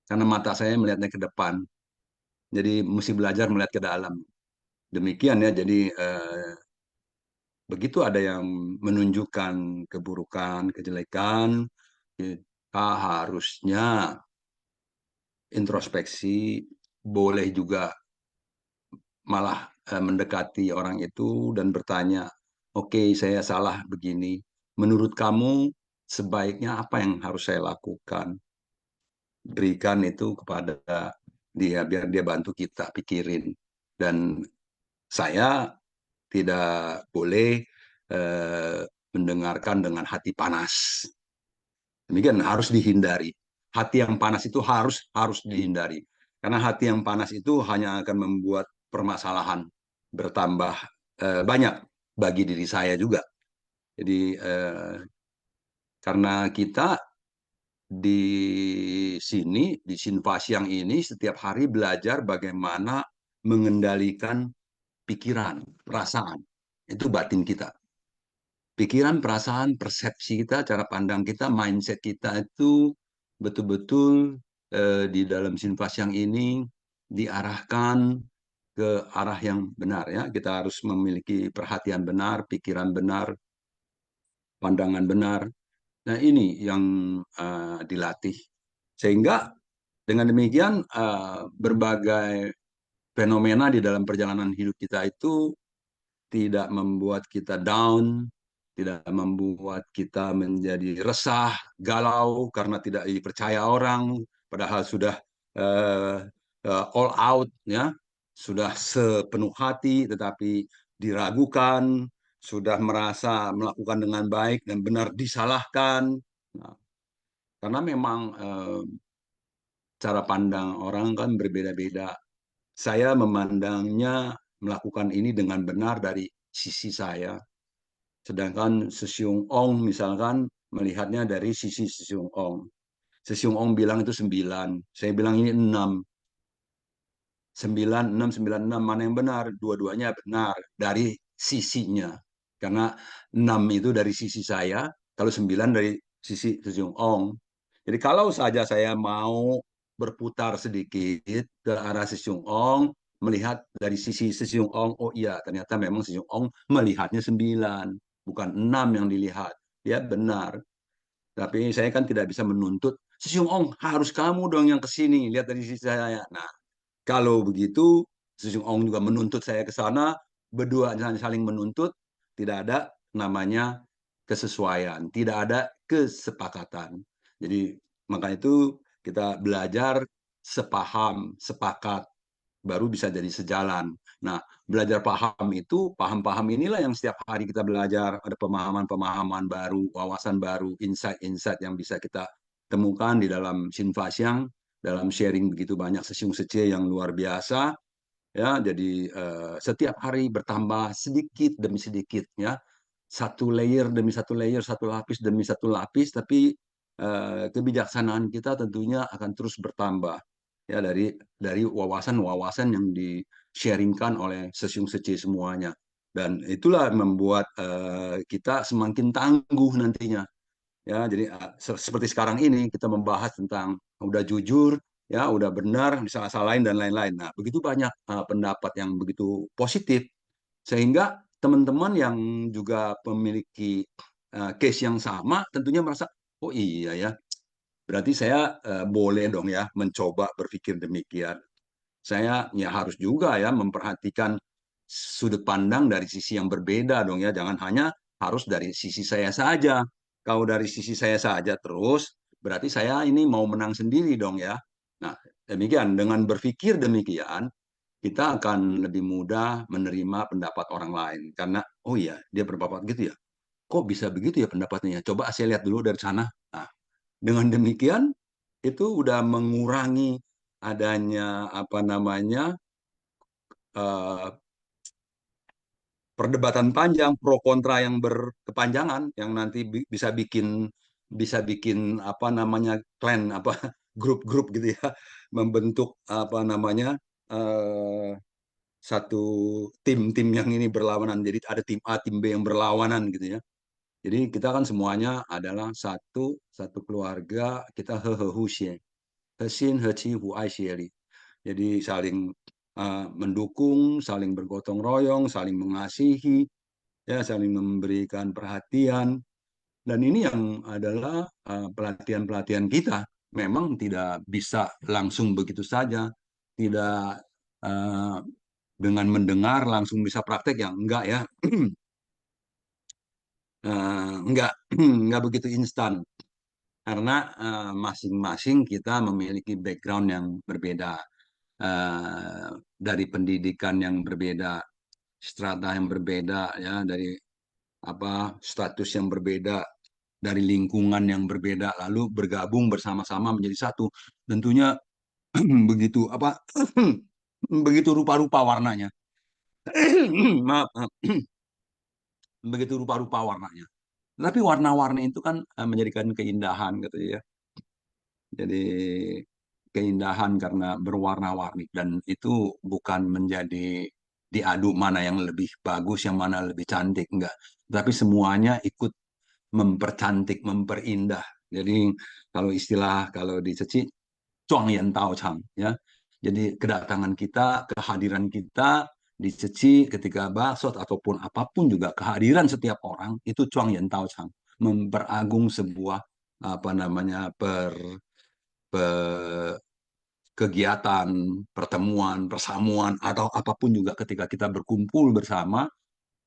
Karena mata saya melihatnya ke depan. Jadi mesti belajar melihat ke dalam. Demikian ya, jadi begitu ada yang menunjukkan keburukan, kejelekan, kita harusnya introspeksi, boleh juga malah mendekati orang itu dan bertanya, oke, saya salah begini. Menurut kamu sebaiknya apa yang harus saya lakukan? Berikan itu kepada dia biar dia bantu kita pikirin. Dan saya tidak boleh mendengarkan dengan hati panas. Demikian harus dihindari. Hati yang panas itu harus dihindari. Karena hati yang panas itu hanya akan membuat permasalahan bertambah banyak bagi diri saya juga. Jadi karena kita di sini, di Sinfasiang ini setiap hari belajar bagaimana mengendalikan pikiran, perasaan. Itu batin kita. Pikiran, perasaan, persepsi kita, cara pandang kita, mindset kita itu betul-betul di dalam Sinfasiang ini diarahkan ke arah yang benar ya. Kita harus memiliki perhatian benar, pikiran benar, pandangan benar. Nah, ini yang dilatih. Sehingga dengan demikian berbagai fenomena di dalam perjalanan hidup kita itu tidak membuat kita down, tidak membuat kita menjadi resah, galau karena tidak dipercaya orang, padahal sudah all out, ya, sudah sepenuh hati, tetapi diragukan, sudah merasa melakukan dengan baik dan benar disalahkan. Nah, karena memang cara pandang orang kan berbeda-beda. Saya memandangnya melakukan ini dengan benar dari sisi saya. Sedangkan Sesiung Ong misalkan melihatnya dari sisi Sesiung Ong. Sesiung Ong bilang itu 9. Saya bilang ini 6. 9, 6, 9, 6. Mana yang benar? Dua-duanya benar dari sisinya. Karena 6 itu dari sisi saya, kalau 9 dari sisi Sesiung Ong. Jadi kalau saja saya mau berputar sedikit ke arah Sesiung Ong, melihat dari sisi Sesiung Ong, oh iya ternyata memang Sesiung Ong melihatnya 9, bukan 6 yang dilihat. Dia benar. Tapi saya kan tidak bisa menuntut, Sesiung Ong harus kamu dong yang ke sini, lihat dari sisi saya. Nah, kalau begitu, Sesiung Ong juga menuntut saya ke sana, berdua saling menuntut, tidak ada namanya kesesuaian, tidak ada kesepakatan. Jadi maka itu kita belajar sepaham, sepakat, baru bisa jadi sejalan. Nah, belajar paham itu, paham-paham inilah yang setiap hari kita belajar, ada pemahaman-pemahaman baru, wawasan baru, insight-insight yang bisa kita temukan di dalam Sinfasiang, dalam sharing begitu banyak Sesiung Sece yang luar biasa. Ya, jadi setiap hari bertambah sedikit demi sedikit, ya, satu layer demi satu layer, satu lapis demi satu lapis, tapi kebijaksanaan kita tentunya akan terus bertambah ya dari wawasan-wawasan yang di-sharingkan oleh Sesiung Sece semuanya. Dan itulah membuat kita semakin tangguh nantinya. Ya, jadi seperti sekarang ini kita membahas tentang udah jujur, ya udah benar, disalah-salahin dan lain-lain. Nah, begitu banyak pendapat yang begitu positif, sehingga teman-teman yang juga memiliki case yang sama tentunya merasa, oh iya ya, berarti saya boleh dong ya mencoba berpikir demikian. Saya ya harus juga ya memperhatikan sudut pandang dari sisi yang berbeda dong ya, jangan hanya harus dari sisi saya saja. Kalau dari sisi saya saja terus, berarti saya ini mau menang sendiri dong ya. Nah, demikian dengan berpikir demikian, kita akan lebih mudah menerima pendapat orang lain karena oh iya dia berpendapat gitu ya. Kok bisa begitu ya pendapatnya? Coba saya lihat dulu dari sana. Nah, dengan demikian itu udah mengurangi adanya apa namanya eh, perdebatan panjang pro kontra yang berkepanjangan yang nanti bisa bikin apa namanya klan apa grup-grup gitu ya membentuk apa namanya eh, satu tim-tim yang ini berlawanan jadi ada tim A tim B yang berlawanan gitu ya. Jadi kita kan semuanya adalah satu satu keluarga kita hehe hesin heci hu ai xie. Jadi saling mendukung, saling bergotong royong, saling mengasihi, ya saling memberikan perhatian. Dan ini yang adalah pelatihan-pelatihan kita. Memang tidak bisa langsung begitu saja, tidak uh, dengan mendengar langsung bisa praktek yang enggak ya, enggak enggak begitu instan karena masing-masing kita memiliki background yang berbeda, dari pendidikan yang berbeda, strata yang berbeda, ya dari apa status yang berbeda, dari lingkungan yang berbeda, lalu bergabung bersama-sama menjadi satu. Tentunya begitu apa begitu rupa-rupa warnanya. Maaf, begitu rupa-rupa warnanya. Tapi warna-warni itu kan menjadikan keindahan gitu ya. Jadi keindahan karena berwarna-warni dan itu bukan menjadi diadu mana yang lebih bagus, yang mana lebih cantik, enggak. Tapi semuanya ikut mempercantik, memperindah. Jadi kalau di Ceci, Zhuang Yan Tao Chang ya. Jadi kedatangan kita, kehadiran kita di Ceci ketika bakso ataupun apapun juga kehadiran setiap orang itu Zhuang Yan Tao Chang memperagung sebuah apa namanya kegiatan, pertemuan, persamuan, atau apapun juga ketika kita berkumpul bersama,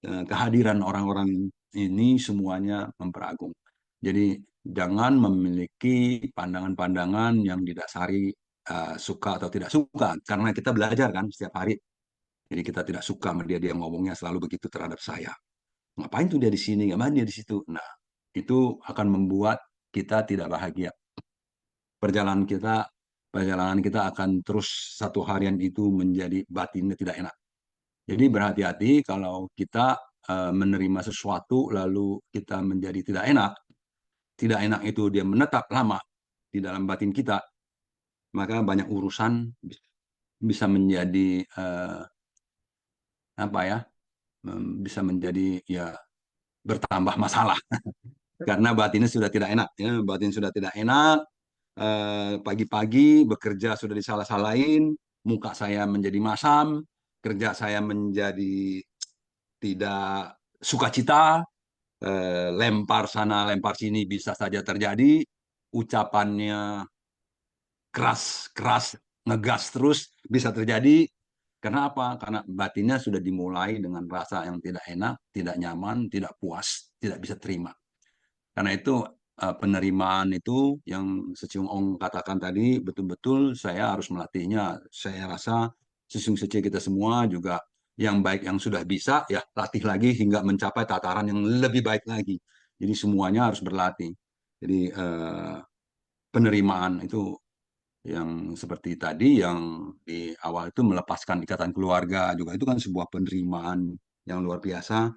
kehadiran orang-orang ini semuanya memperagung. Jadi jangan memiliki pandangan-pandangan yang didasari suka atau tidak suka, karena kita belajar kan setiap hari. Jadi kita tidak suka sama dia, dia ngomongnya selalu begitu terhadap saya. Ngapain tuh dia di sini, ngapain dia di situ? Nah, itu akan membuat kita tidak bahagia. Perjalanan kita akan terus satu harian itu menjadi batinnya tidak enak. Jadi berhati-hati kalau kita menerima sesuatu lalu kita menjadi tidak enak. Tidak enak itu dia menetap lama di dalam batin kita, maka banyak urusan bisa menjadi apa ya? Bisa menjadi ya bertambah masalah karena batinnya sudah tidak enak ya, batin sudah tidak enak. Pagi-pagi bekerja sudah disalah-salahin, muka saya menjadi masam, kerja saya menjadi tidak sukacita, lempar sana, lempar sini bisa saja terjadi, ucapannya keras-keras, ngegas terus bisa terjadi. Karena apa? Karena batinnya sudah dimulai dengan rasa yang tidak enak, tidak nyaman, tidak puas, tidak bisa terima. Karena itu penerimaan itu yang Seciung Ong katakan tadi betul-betul saya harus melatihnya. Saya rasa Seciung Seci kita semua juga yang baik yang sudah bisa ya latih lagi hingga mencapai tataran yang lebih baik lagi. Jadi semuanya harus berlatih. Jadi penerimaan itu yang seperti tadi yang di awal itu melepaskan ikatan keluarga juga itu kan sebuah penerimaan yang luar biasa,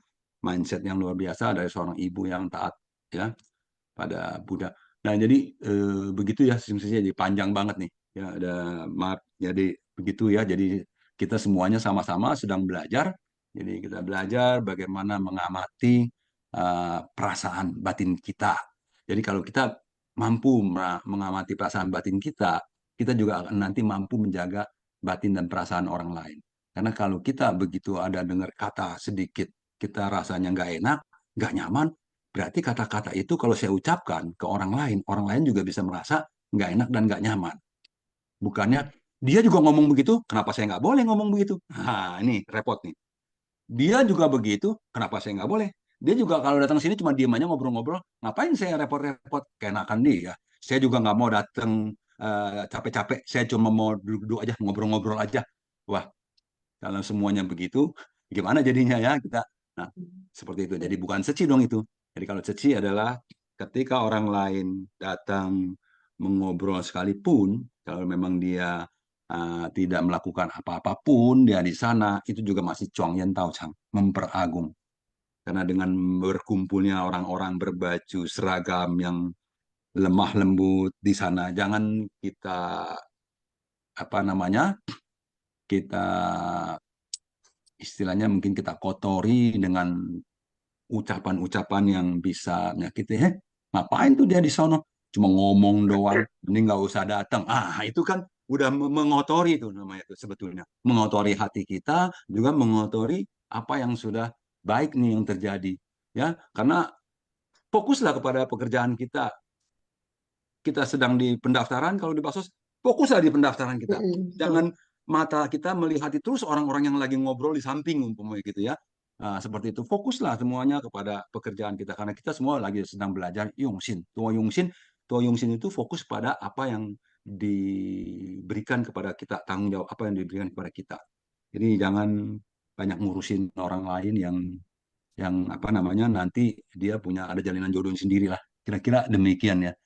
mindset yang luar biasa dari seorang ibu yang taat ya pada Buddha. Nah, jadi begitu ya sesungguhnya jadi panjang banget nih. Ya, ada maaf. Jadi begitu ya. Jadi kita semuanya sama-sama sedang belajar. Jadi kita belajar bagaimana mengamati perasaan batin kita. Jadi kalau kita mampu mengamati perasaan batin kita, kita juga akan nanti mampu menjaga batin dan perasaan orang lain. Karena kalau kita begitu ada dengar kata sedikit, kita rasanya nggak enak, nggak nyaman, berarti kata-kata itu kalau saya ucapkan ke orang lain juga bisa merasa nggak enak dan nggak nyaman. Bukannya dia juga ngomong begitu, kenapa saya nggak boleh ngomong begitu? Nah, ini repot nih. Dia juga begitu, kenapa saya nggak boleh? Dia juga kalau datang sini cuma diem aja ngobrol-ngobrol, ngapain saya repot-repot? Keenakan dia. Saya juga nggak mau datang capek-capek, saya cuma mau duduk-duduk aja, ngobrol-ngobrol aja. Wah, kalau semuanya begitu, gimana jadinya ya kita? Nah, seperti itu. Jadi bukan seci dong itu. Jadi kalau seci adalah ketika orang lain datang mengobrol sekalipun, kalau memang dia tidak melakukan apa-apapun dia di sana, itu juga masih cuang yen tau chang, memperagung. Karena dengan berkumpulnya orang-orang berbaju seragam yang lemah lembut di sana, jangan kita apa namanya, kita istilahnya mungkin kita kotori dengan ucapan-ucapan yang bisa menyakiti. Ngapain tuh dia di sono? Cuma ngomong doang, ini nggak usah datang. Itu kan udah mengotori itu namanya itu sebetulnya. Mengotori hati kita, juga mengotori apa yang sudah baik nih yang terjadi. Ya, karena fokuslah kepada pekerjaan kita. Kita sedang di pendaftaran, kalau di Baksos, fokuslah di pendaftaran kita. Betul. Jangan mata kita melihat terus orang-orang yang lagi ngobrol di samping umpamanya gitu ya. Nah, seperti itu fokuslah semuanya kepada pekerjaan kita karena kita semua lagi sedang belajar Yongsin. Tua Yongsin itu fokus pada apa yang diberikan kepada kita, tanggung jawab apa yang diberikan kepada kita. Jadi jangan banyak ngurusin orang lain yang apa namanya nanti dia punya ada jalinan jodoh sendiri lah. Kira-kira demikian ya.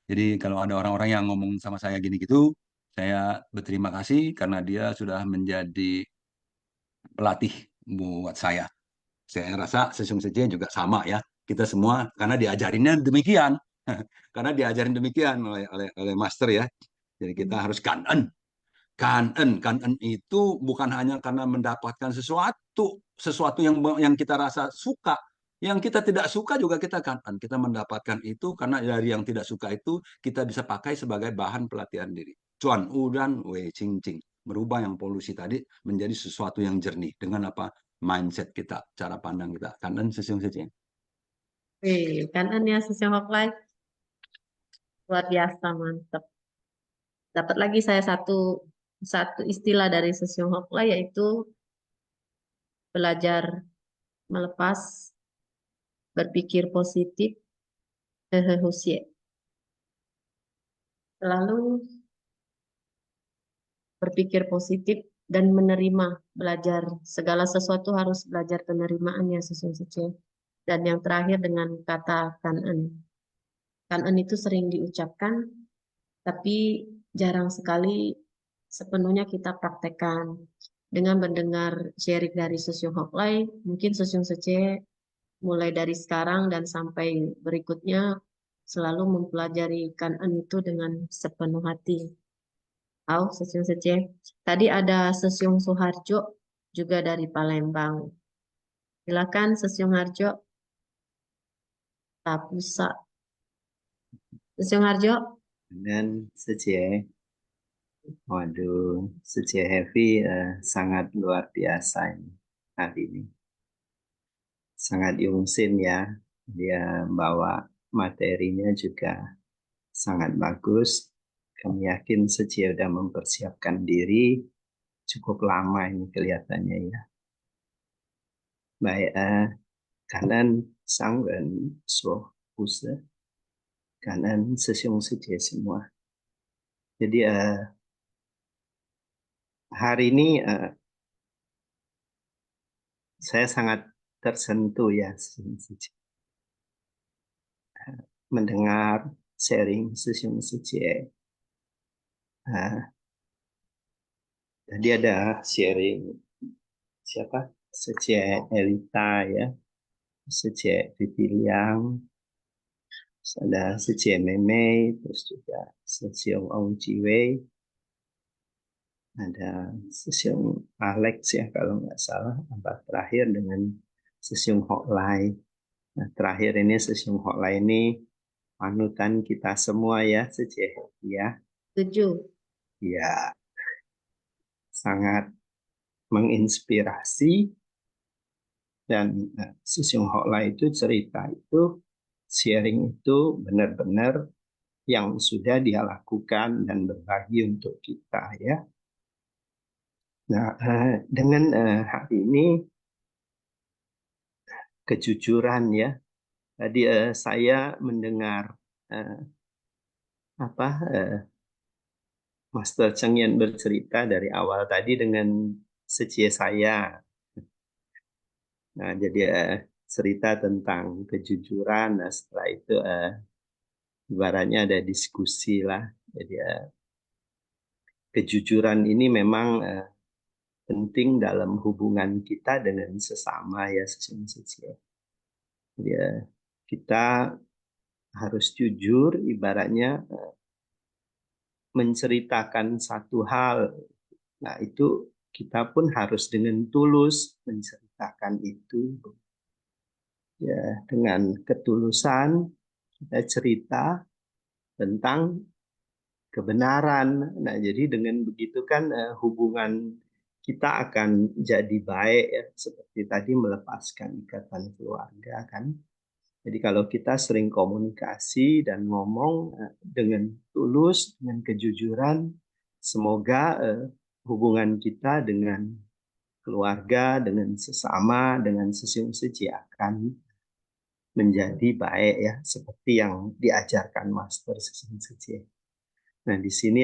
Jadi kalau ada orang-orang yang ngomong sama saya gini gitu, saya berterima kasih karena dia sudah menjadi pelatih buat saya. Saya rasa Sesung Seje juga sama ya. Kita semua karena diajarinnya demikian. Karena diajarin demikian oleh master ya. Jadi kita harus kanen. Kanen itu bukan hanya karena mendapatkan sesuatu yang kita rasa suka. Yang kita tidak suka juga kita kanen. Kita mendapatkan itu karena dari yang tidak suka itu kita bisa pakai sebagai bahan pelatihan diri. Cuan udan we cing cing. Merubah yang polusi tadi menjadi sesuatu yang jernih. Dengan apa? Mindset kita, cara pandang kita. Kanen sesiung sesiung. Kanan ya Sesiong Hoklai. Luar biasa, mantap. Dapat lagi saya satu istilah dari Sesiong Hoklai yaitu belajar melepas, berpikir positif, hehehusie. Selalu berpikir positif dan menerima, belajar segala sesuatu harus belajar penerimaan ya Sesungguhnya. Dan yang terakhir dengan kata kanen. Kanen itu sering diucapkan, tapi jarang sekali sepenuhnya kita praktekkan. Dengan mendengar sharing dari Susyung Hoklai, mungkin Susyung Sece mulai dari sekarang dan sampai berikutnya selalu mempelajari kanen itu dengan sepenuh hati. Susyung Sece. Tadi ada Susyung Suharjo juga dari Palembang. Silakan Susyung Harjo. Tapusa. Susyung Harjo. Dan Sece, waduh, Sece Heavy sangat luar biasa ini hari ini. Sangat Yongsin ya, dia bawa materinya juga sangat bagus. Kami yakin Sece sudah mempersiapkan diri cukup lama ini kelihatannya ya. Baik, kanan sangren so puse, kanan Sesiung Sece semua. Jadi hari ini saya sangat tersentuh ya mendengar sharing Sesiung Sece. Tadi ada sharing siapa? Sece Elita ya, Sece Fitiliang, ada Sece Meme, terus juga Sesiung Ong Jiwei, ada Sesiung Alex ya kalau nggak salah, apa terakhir dengan Sesiung Hoklai. Nah terakhir ini Sesiung Hoklai ini panutan kita semua ya, Sece ya. Setuju. ya sangat menginspirasi. Dan Sisyong Hoklai itu cerita itu, sharing itu benar-benar yang sudah dia lakukan dan berbagi untuk kita ya. Nah, dengan hari ini kejujuran ya. Tadi saya mendengar Master Cheng Yen bercerita dari awal tadi dengan secie saya. Nah, jadi cerita tentang kejujuran. Nah, setelah itu ibaratnya ada diskusi lah. Jadi kejujuran ini memang penting dalam hubungan kita dengan sesama ya, sesama. Jadi kita harus jujur, ibaratnya menceritakan satu hal. Nah, itu kita pun harus dengan tulus menceritakan itu. Ya, dengan ketulusan kita cerita tentang kebenaran. Nah, jadi dengan begitu kan hubungan kita akan jadi baik ya, seperti tadi melepaskan ikatan keluarga kan. Jadi kalau kita sering komunikasi dan ngomong dengan tulus, dengan kejujuran, semoga hubungan kita dengan keluarga, dengan sesama, dengan sesiung seci akan menjadi baik ya, seperti yang diajarkan Master Sesiung Seci. Nah, di sini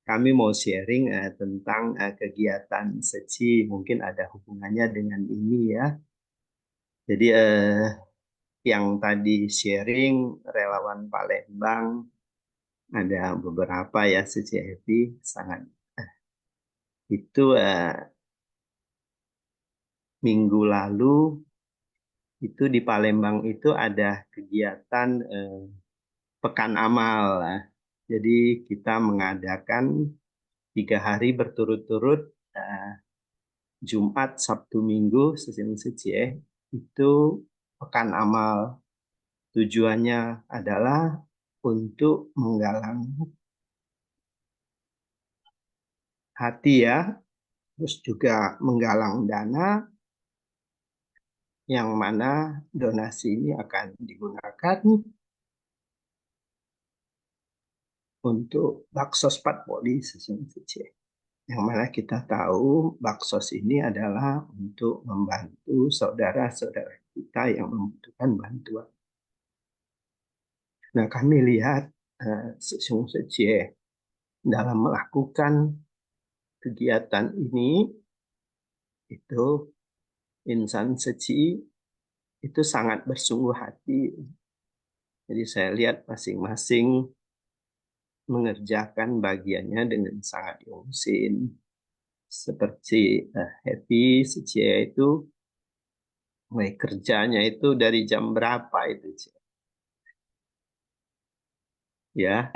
kami mau sharing tentang kegiatan seci, mungkin ada hubungannya dengan ini ya. Jadi yang tadi sharing relawan Palembang ada beberapa ya, seci happy sangat itu minggu lalu itu di Palembang itu ada kegiatan pekan amal. Jadi kita mengadakan 3 hari berturut-turut Jumat, Sabtu, Minggu sesiung seci itu pekan amal. Tujuannya adalah untuk menggalang hati ya, terus juga menggalang dana yang mana donasi ini akan digunakan untuk Baksos Patroli Sesiung Seci. Yang mana kita tahu Baksos ini adalah untuk membantu saudara-saudara kita yang membutuhkan bantuan. Nah, kami lihat Sesiung Seci dalam melakukan kegiatan ini itu insan seci itu sangat bersungguh hati. Jadi saya lihat masing-masing mengerjakan bagiannya dengan sangat diungsin. Seperti Happy seci itu kerjanya itu dari jam berapa itu? Ya.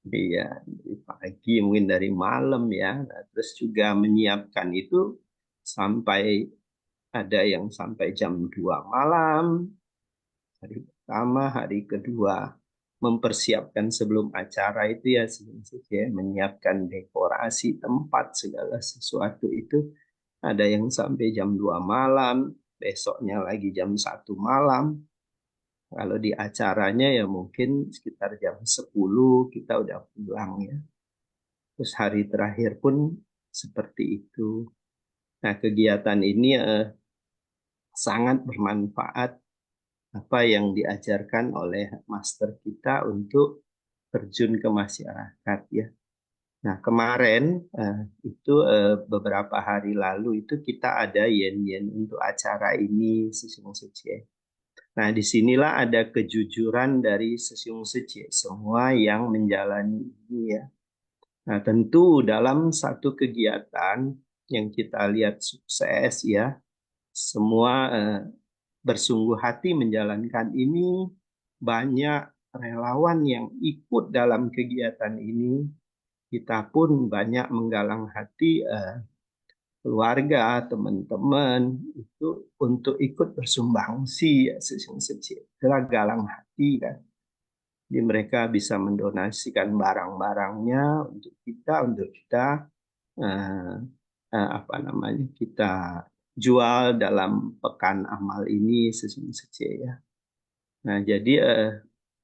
Iya, dari pagi mungkin dari malam ya. Nah, terus juga menyiapkan itu sampai ada yang sampai jam 2 malam. Hari pertama, hari kedua mempersiapkan sebelum acara itu ya, menyiapkan dekorasi tempat segala sesuatu itu ada yang sampai jam 2 malam, besoknya lagi jam 1 malam. Kalau di acaranya ya mungkin sekitar jam 10 kita udah pulang ya. Terus hari terakhir pun seperti itu. Nah, kegiatan ini sangat bermanfaat apa yang diajarkan oleh master kita untuk terjun ke masyarakat ya. Nah, kemarin itu beberapa hari lalu itu kita ada yen-yen untuk acara ini Sesiung Seci. Nah, disinilah ada kejujuran dari Sesiung Seci, semua yang menjalani ini ya. Nah, tentu dalam satu kegiatan yang kita lihat sukses ya, semua bersungguh hati menjalankan ini, banyak relawan yang ikut dalam kegiatan ini, kita pun banyak menggalang hati keluarga, teman-teman itu untuk ikut bersumbangsi ya, Sesiung Seci. Itulah galang hati kan. Jadi mereka bisa mendonasikan barang-barangnya untuk kita kita jual dalam pekan amal ini ya. Nah, jadi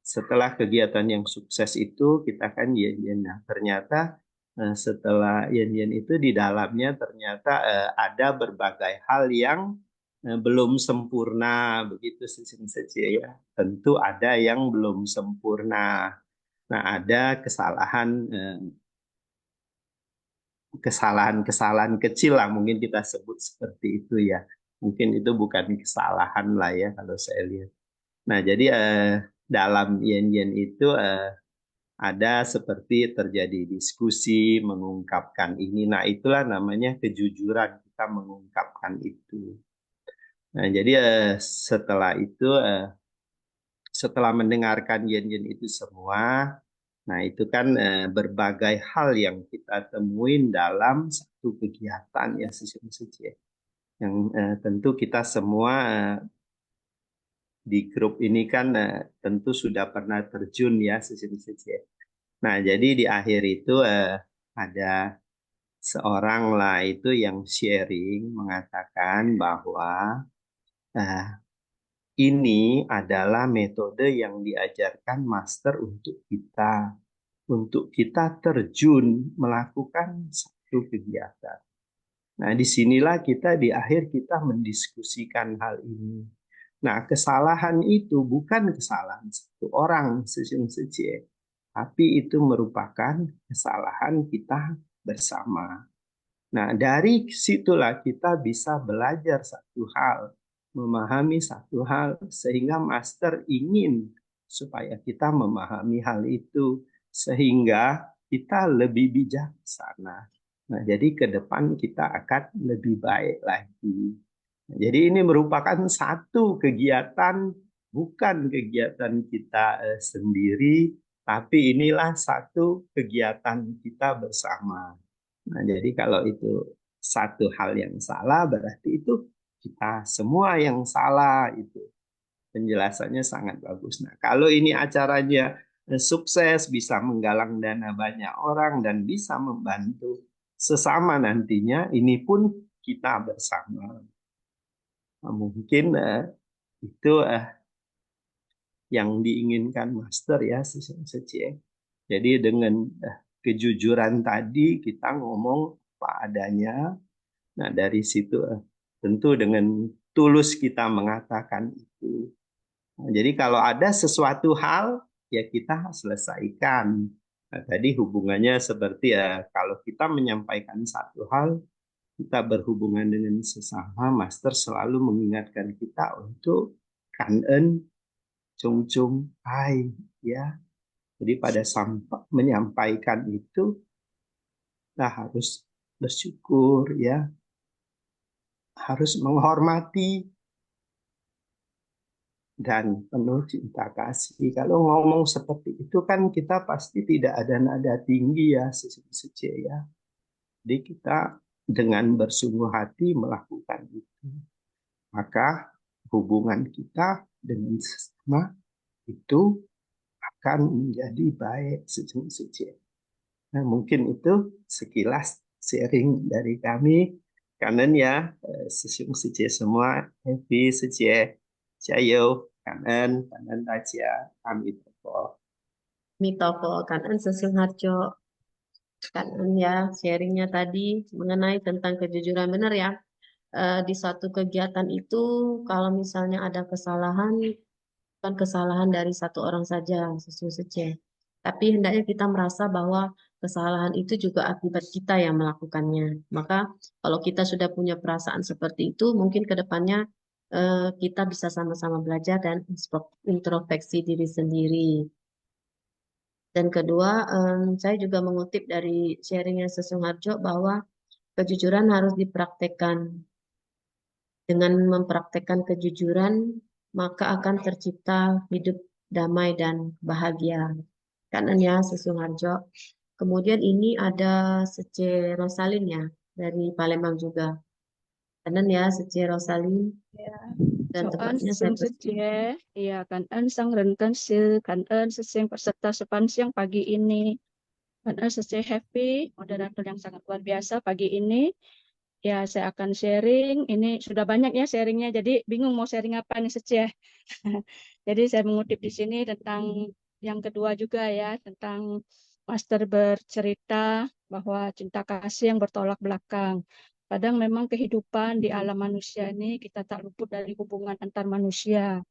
setelah kegiatan yang sukses itu kita kan yen-yen. Nah, ternyata setelah yen-yen itu di dalamnya ternyata ada berbagai hal yang belum sempurna begitu ya. Tentu ada yang belum sempurna. Nah, ada kesalahan kecil lah mungkin kita sebut seperti itu ya. Mungkin itu bukan kesalahan lah ya kalau saya lihat. Nah, jadi dalam yen-yen itu ada seperti terjadi diskusi, mengungkapkan ini. Nah, itulah namanya kejujuran kita mengungkapkan itu. Nah, jadi setelah itu, setelah mendengarkan yen-yen itu semua, nah itu kan berbagai hal yang kita temuin dalam satu kegiatan ya ya. Yang tentu kita semua di grup ini kan tentu sudah pernah terjun ya ya. Nah, jadi di akhir itu ada seorang lah itu yang sharing mengatakan bahwa ini adalah metode yang diajarkan master untuk kita terjun melakukan satu kegiatan. Nah, disinilah kita di akhir kita mendiskusikan hal ini. Nah, kesalahan itu bukan kesalahan satu orang, tapi itu merupakan kesalahan kita bersama. Nah, dari situlah kita bisa belajar satu hal, memahami satu hal, sehingga master ingin supaya kita memahami hal itu, sehingga kita lebih bijaksana. Nah, jadi ke depan kita akan lebih baik lagi. Nah, jadi ini merupakan satu kegiatan, bukan kegiatan kita sendiri, tapi inilah satu kegiatan kita bersama. Nah, jadi kalau itu satu hal yang salah, berarti itu kita semua yang salah itu. Penjelasannya sangat bagus. Nah, kalau ini acaranya sukses, bisa menggalang dana banyak orang dan bisa membantu sesama nantinya, ini pun kita bersama. Nah, mungkin itu yang diinginkan master ya, Jadi dengan kejujuran tadi kita ngomong apa adanya. Nah, dari situ tentu dengan tulus kita mengatakan itu. Nah, jadi kalau ada sesuatu hal ya kita selesaikan. Nah, tadi hubungannya seperti kalau kita menyampaikan satu hal, kita berhubungan dengan sesama, master selalu mengingatkan kita untuk kangen, cung-cung, hai, ya. Jadi pada menyampaikan itu, kita harus bersyukur, ya, harus menghormati dan penuh cinta kasih. Kalau ngomong seperti itu kan kita pasti tidak ada nada tinggi ya, ya. Jadi kita dengan bersungguh hati melakukan itu, maka hubungan kita dengan sesama itu akan menjadi baik, Nah, mungkin itu sekilas sharing dari kami. Kanan ya, sesung semua, happy jayo, kanan aja, kami toko. Mitoko Kanan Sesung Harjo. Kanan ya sharingnya tadi mengenai tentang kejujuran, benar ya. Di suatu kegiatan itu kalau misalnya ada kesalahan, bukan kesalahan dari satu orang saja, tapi hendaknya kita merasa bahwa kesalahan itu juga akibat kita yang melakukannya. Maka kalau kita sudah punya perasaan seperti itu, mungkin ke depannya kita bisa sama-sama belajar dan introspeksi diri sendiri. Dan kedua, saya juga mengutip dari sharingnya Sesung Harjo bahwa kejujuran harus dipraktekkan. Dengan mempraktekkan kejujuran, maka akan tercipta hidup damai dan bahagia. Kanan ya, Sesung Harjo. Kemudian ini ada Sece Rosalin ya, dari Palembang juga. Kanan ya, Sece Rosalin. Ya. dan Chào ơn tepatnya sư saya Sung Sư Chia. Iya, cảm ơn Sang Ren Tân Sư, cảm ơn sư Seng peserta sepanjang pagi ini. Cảm ơn sư Chia Happy, moderator yang sangat luar biasa pagi ini. Ya, saya akan sharing. Ini sudah banyak ya sharingnya, jadi bingung mau sharing apa nih sư Chia. Jadi saya mengutip di sini tentang yang kedua juga ya, tentang Master bercerita bahwa cinta kasih yang bertolak belakang. Kadang memang kehidupan di alam manusia ini kita tak luput dari hubungan antar manusia.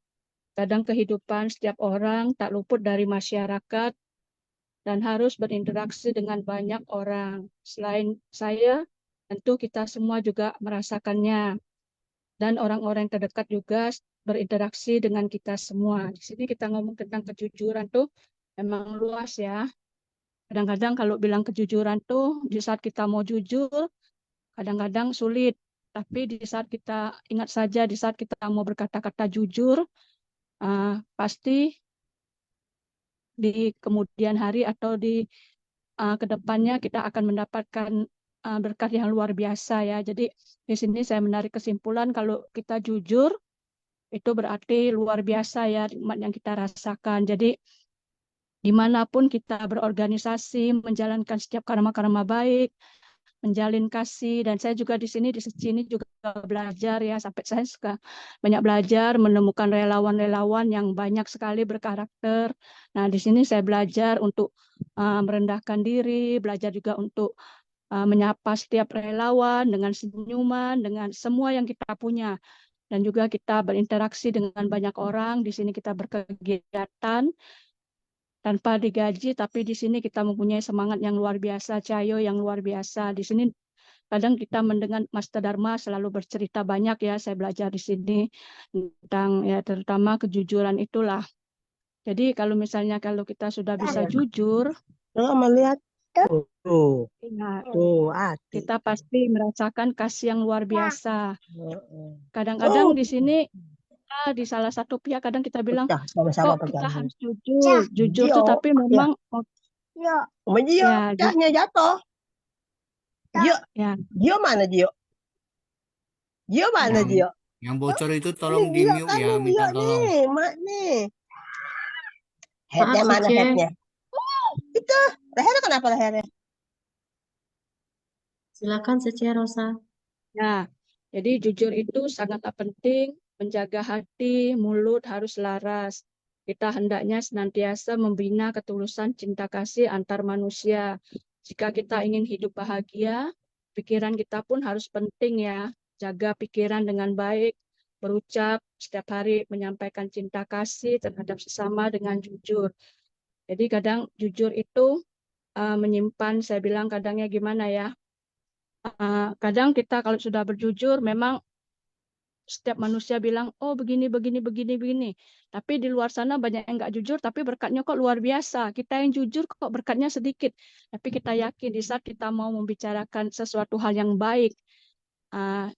Kadang kehidupan setiap orang tak luput dari masyarakat dan harus berinteraksi dengan banyak orang. Selain saya, tentu kita semua juga merasakannya. Dan orang-orang terdekat juga berinteraksi dengan kita semua. Di sini kita ngomong tentang kejujuran tuh memang luas ya. Kadang-kadang kalau bilang kejujuran tuh di saat kita mau jujur, kadang-kadang sulit. Tapi di saat kita ingat saja, di saat kita mau berkata-kata jujur, pasti di kemudian hari atau di kedepannya kita akan mendapatkan berkat yang luar biasa ya. Jadi di sini saya menarik kesimpulan kalau kita jujur itu berarti luar biasa ya nikmat yang kita rasakan. Jadi dimanapun kita berorganisasi, menjalankan setiap karma-karma baik, menjalin kasih, dan saya juga di sini juga belajar ya, sampai saya suka banyak belajar, menemukan relawan-relawan yang banyak sekali berkarakter. Nah, di sini saya belajar untuk merendahkan diri, belajar juga untuk menyapa setiap relawan dengan senyuman, dengan semua yang kita punya. Dan juga kita berinteraksi dengan banyak orang, di sini kita berkegiatan, tanpa digaji, tapi di sini kita mempunyai semangat yang luar biasa, Cayo yang luar biasa. Di sini kadang kita mendengar Master Dharma selalu bercerita banyak ya, saya belajar di sini tentang ya terutama kejujuran itulah. Jadi kalau misalnya kalau kita sudah bisa jujur, melihat tuh, ya, hati. kita pasti merasakan kasih yang luar biasa. Kadang-kadang di sini di salah satu pihak kadang kita bilang sama-sama kok kita pegang. harus jujur tuh tapi memang Ya, sama Gio, ya, cahnya jatuh. Gio, ya. Gio mana Gio? Gio mana Gio? Yang bocor itu tolong Ini di Gio mute kan ya, nih, minta Gio tolong. nih, Mak nih. Headnya Maaf, mana Suci. headnya? Itu, lehernya kenapa lehernya? Silakan Suci Rosa. Nah, jadi jujur itu sangatlah penting, menjaga hati, mulut harus laras. Kita hendaknya senantiasa membina ketulusan cinta kasih antar manusia. Jika kita ingin hidup bahagia, pikiran kita pun harus penting ya. Jaga pikiran dengan baik, berucap setiap hari menyampaikan cinta kasih terhadap sesama dengan jujur. Jadi kadang jujur itu menyimpan, saya bilang kadangnya gimana ya, kadang kita kalau sudah berjujur memang setiap manusia bilang oh begini begini, tapi di luar sana banyak yang nggak jujur tapi berkatnya kok luar biasa. Kita yang jujur kok berkatnya sedikit, tapi kita yakin di saat kita mau membicarakan sesuatu hal yang baik,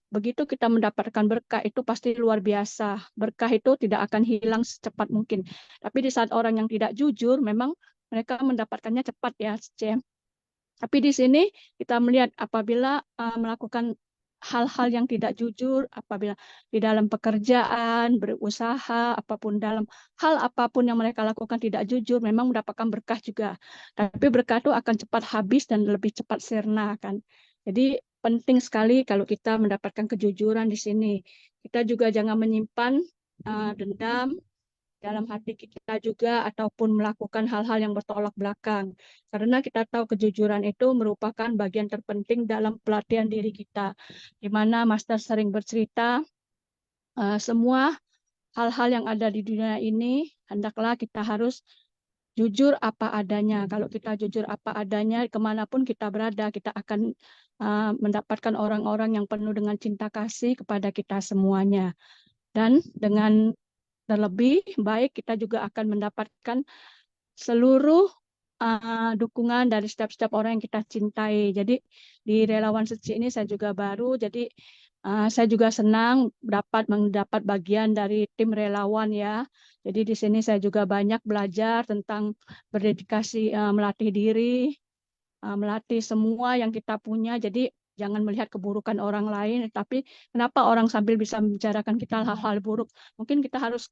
begitu kita mendapatkan berkah itu pasti luar biasa. Berkah itu tidak akan hilang secepat mungkin, tapi di saat orang yang tidak jujur memang mereka mendapatkannya cepat ya, Cem. Tapi di sini kita melihat apabila melakukan hal-hal yang tidak jujur, apabila di dalam pekerjaan, berusaha, dalam hal apapun yang mereka lakukan tidak jujur, memang mendapatkan berkah juga. Tapi berkah itu akan cepat habis dan lebih cepat sirna kan. Jadi penting sekali kalau kita mendapatkan kejujuran di sini. Kita juga jangan menyimpan dendam dalam hati kita juga ataupun melakukan hal-hal yang bertolak belakang. Karena kita tahu kejujuran itu merupakan bagian terpenting dalam pelatihan diri kita. Di mana Master sering bercerita, semua hal-hal yang ada di dunia ini, hendaklah kita harus jujur apa adanya. Kalau kita jujur apa adanya, kemanapun kita berada, kita akan mendapatkan orang-orang yang penuh dengan cinta kasih kepada kita semuanya. Dan dengan terlebih baik kita juga akan mendapatkan seluruh dukungan dari setiap orang yang kita cintai. Jadi di Relawan Suci ini saya juga baru, jadi saya juga senang mendapat bagian dari tim relawan ya. Jadi di sini saya juga banyak belajar tentang berdedikasi, melatih diri, melatih semua yang kita punya. Jadi Jangan melihat keburukan orang lain, tapi kenapa orang sambil bisa membicarakan kita hal-hal buruk. Mungkin kita harus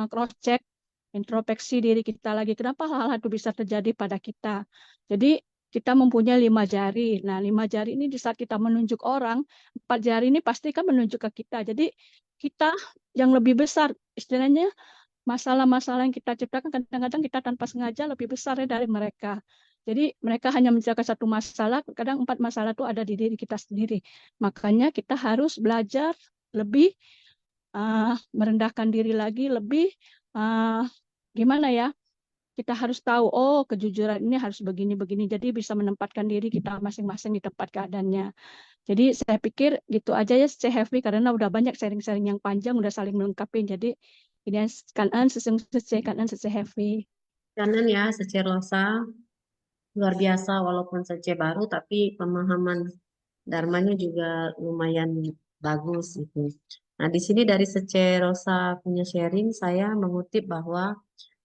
cross check, introspeksi diri kita lagi. Kenapa hal-hal itu bisa terjadi pada kita? Jadi kita mempunyai 5 jari. Nah, 5 jari ini di saat kita menunjuk orang, 4 jari ini pasti kan menunjuk ke kita. Jadi kita yang lebih besar, istilahnya masalah-masalah yang kita ciptakan kadang-kadang kita tanpa sengaja lebih besar ya dari mereka. Jadi mereka hanya menciptakan satu masalah, kadang 4 masalah itu ada di diri kita sendiri. Makanya kita harus belajar lebih merendahkan diri lagi, lebih gimana ya? Kita harus tahu, oh kejujuran ini harus begini-begini. Jadi bisa menempatkan diri kita masing-masing di tempat keadaannya. Jadi saya pikir gitu aja ya, Cek Heavy, karena udah banyak sharing-sharing yang panjang, udah saling melengkapi. Jadi ini kanan Cek Heavy. Kanan ya, secara Rosa. Luar biasa walaupun saja baru, tapi pemahaman dharmanya juga lumayan bagus itu. Nah, di sini dari Sece Rosa punya sharing, saya mengutip bahwa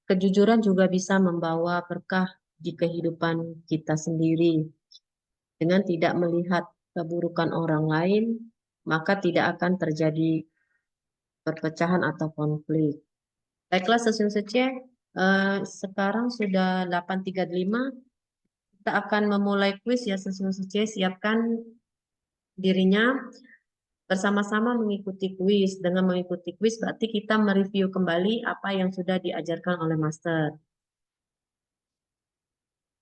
kejujuran juga bisa membawa berkah di kehidupan kita sendiri. Dengan tidak melihat keburukan orang lain, maka tidak akan terjadi perpecahan atau konflik. Baiklah, Sesung Sece, sekarang sudah 8.35. Kita akan memulai kuis ya, Sesung Sece. Siapkan dirinya bersama-sama mengikuti kuis. Dengan mengikuti kuis berarti kita mereview kembali apa yang sudah diajarkan oleh Master.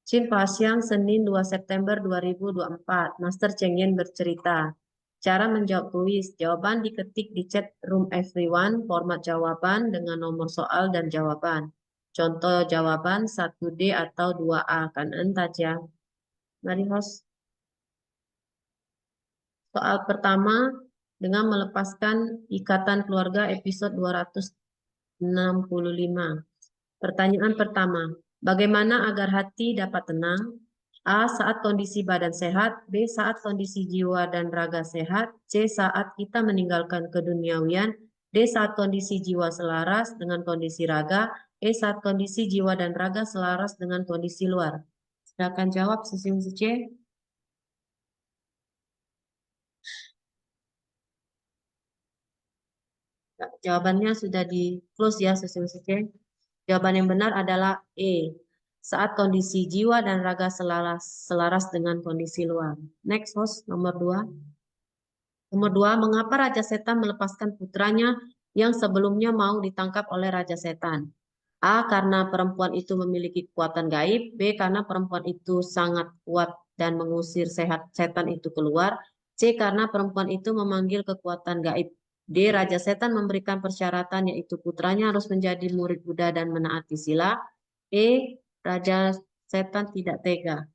Chin Pasiang, Senin 2 September 2024. Master Cheng Yen bercerita. Cara menjawab kuis. Jawaban diketik di chat room everyone. Format jawaban dengan nomor soal dan jawaban. Contoh jawaban 1D atau 2A. Kan ya. Mari host. Soal pertama, dengan melepaskan ikatan keluarga episode 265. Pertanyaan pertama, bagaimana agar hati dapat tenang? A. Saat kondisi badan sehat. B. Saat kondisi jiwa dan raga sehat. C. Saat kita meninggalkan keduniawian. D. Saat kondisi jiwa selaras dengan kondisi raga. E. Saat kondisi jiwa dan raga selaras dengan kondisi luar. Silakan jawab, Sesung Sece. Jawabannya sudah di close ya, Sesung Sece. Jawaban yang benar adalah E. Saat kondisi jiwa dan raga selaras dengan kondisi luar. Next, host, nomor 2. Nomor 2, mengapa Raja Setan melepaskan putranya yang sebelumnya mau ditangkap oleh Raja Setan? A. Karena perempuan itu memiliki kekuatan gaib. B. Karena perempuan itu sangat kuat dan mengusir setan itu keluar. C. Karena perempuan itu memanggil kekuatan gaib. D. Raja Setan memberikan persyaratan yaitu putranya harus menjadi murid Buddha dan menaati sila. E. Raja Setan tidak tega.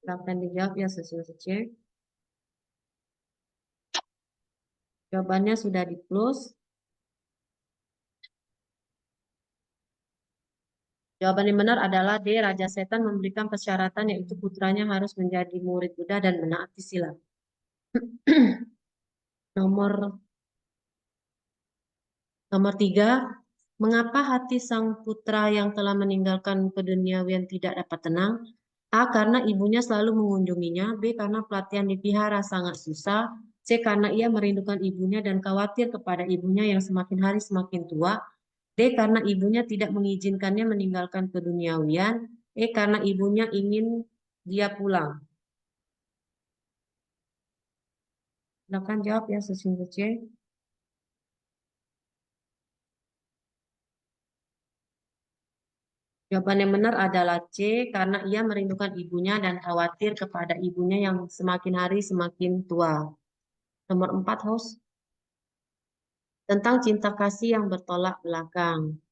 Silakan dijawab ya, Sesung Sece. Jawabannya sudah di close. Jawaban yang benar adalah D. Raja Setan memberikan persyaratan yaitu putranya harus menjadi murid Buddha dan menaati sila. Nomor 3, mengapa hati sang putra yang telah meninggalkan keduniawian tidak dapat tenang? A. Karena ibunya selalu mengunjunginya. B. Karena pelatihan di vihara sangat susah. C. Karena ia merindukan ibunya dan khawatir kepada ibunya yang semakin hari semakin tua. D. Karena ibunya tidak mengizinkannya meninggalkan keduniawian. E. Karena ibunya ingin dia pulang. Silakan jawab ya, Sesung Sece. Jawaban yang benar adalah C, karena ia merindukan ibunya dan khawatir kepada ibunya yang semakin hari semakin tua. Nomor 4, host. Tentang cinta kasih yang bertolak belakang.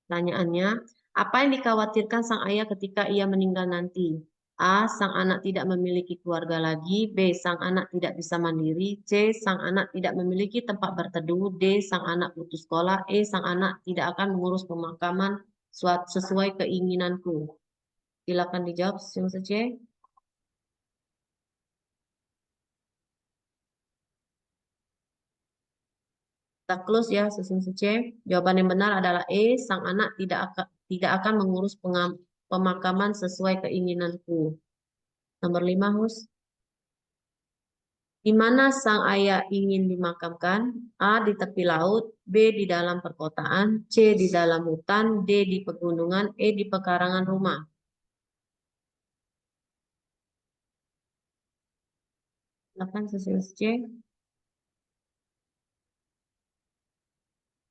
Pertanyaannya, apa yang dikhawatirkan sang ayah ketika ia meninggal nanti? A. Sang anak tidak memiliki keluarga lagi. B. Sang anak tidak bisa mandiri. C. Sang anak tidak memiliki tempat berteduh. D. Sang anak putus sekolah. E. Sang anak tidak akan mengurus pemakaman sesuai keinginanku. Silakan dijawab, Sesung Sece. Kita close ya, Sesung Sece. Jawaban yang benar adalah E. Sang anak tidak akan mengurus pemakaman sesuai keinginanku. Nomor 5, Hus. Di mana sang ayah ingin dimakamkan? A. Di tepi laut, B. Di dalam perkotaan, C. Di dalam hutan, D. Di pegunungan, E. Di pekarangan rumah. Silakan sesius C.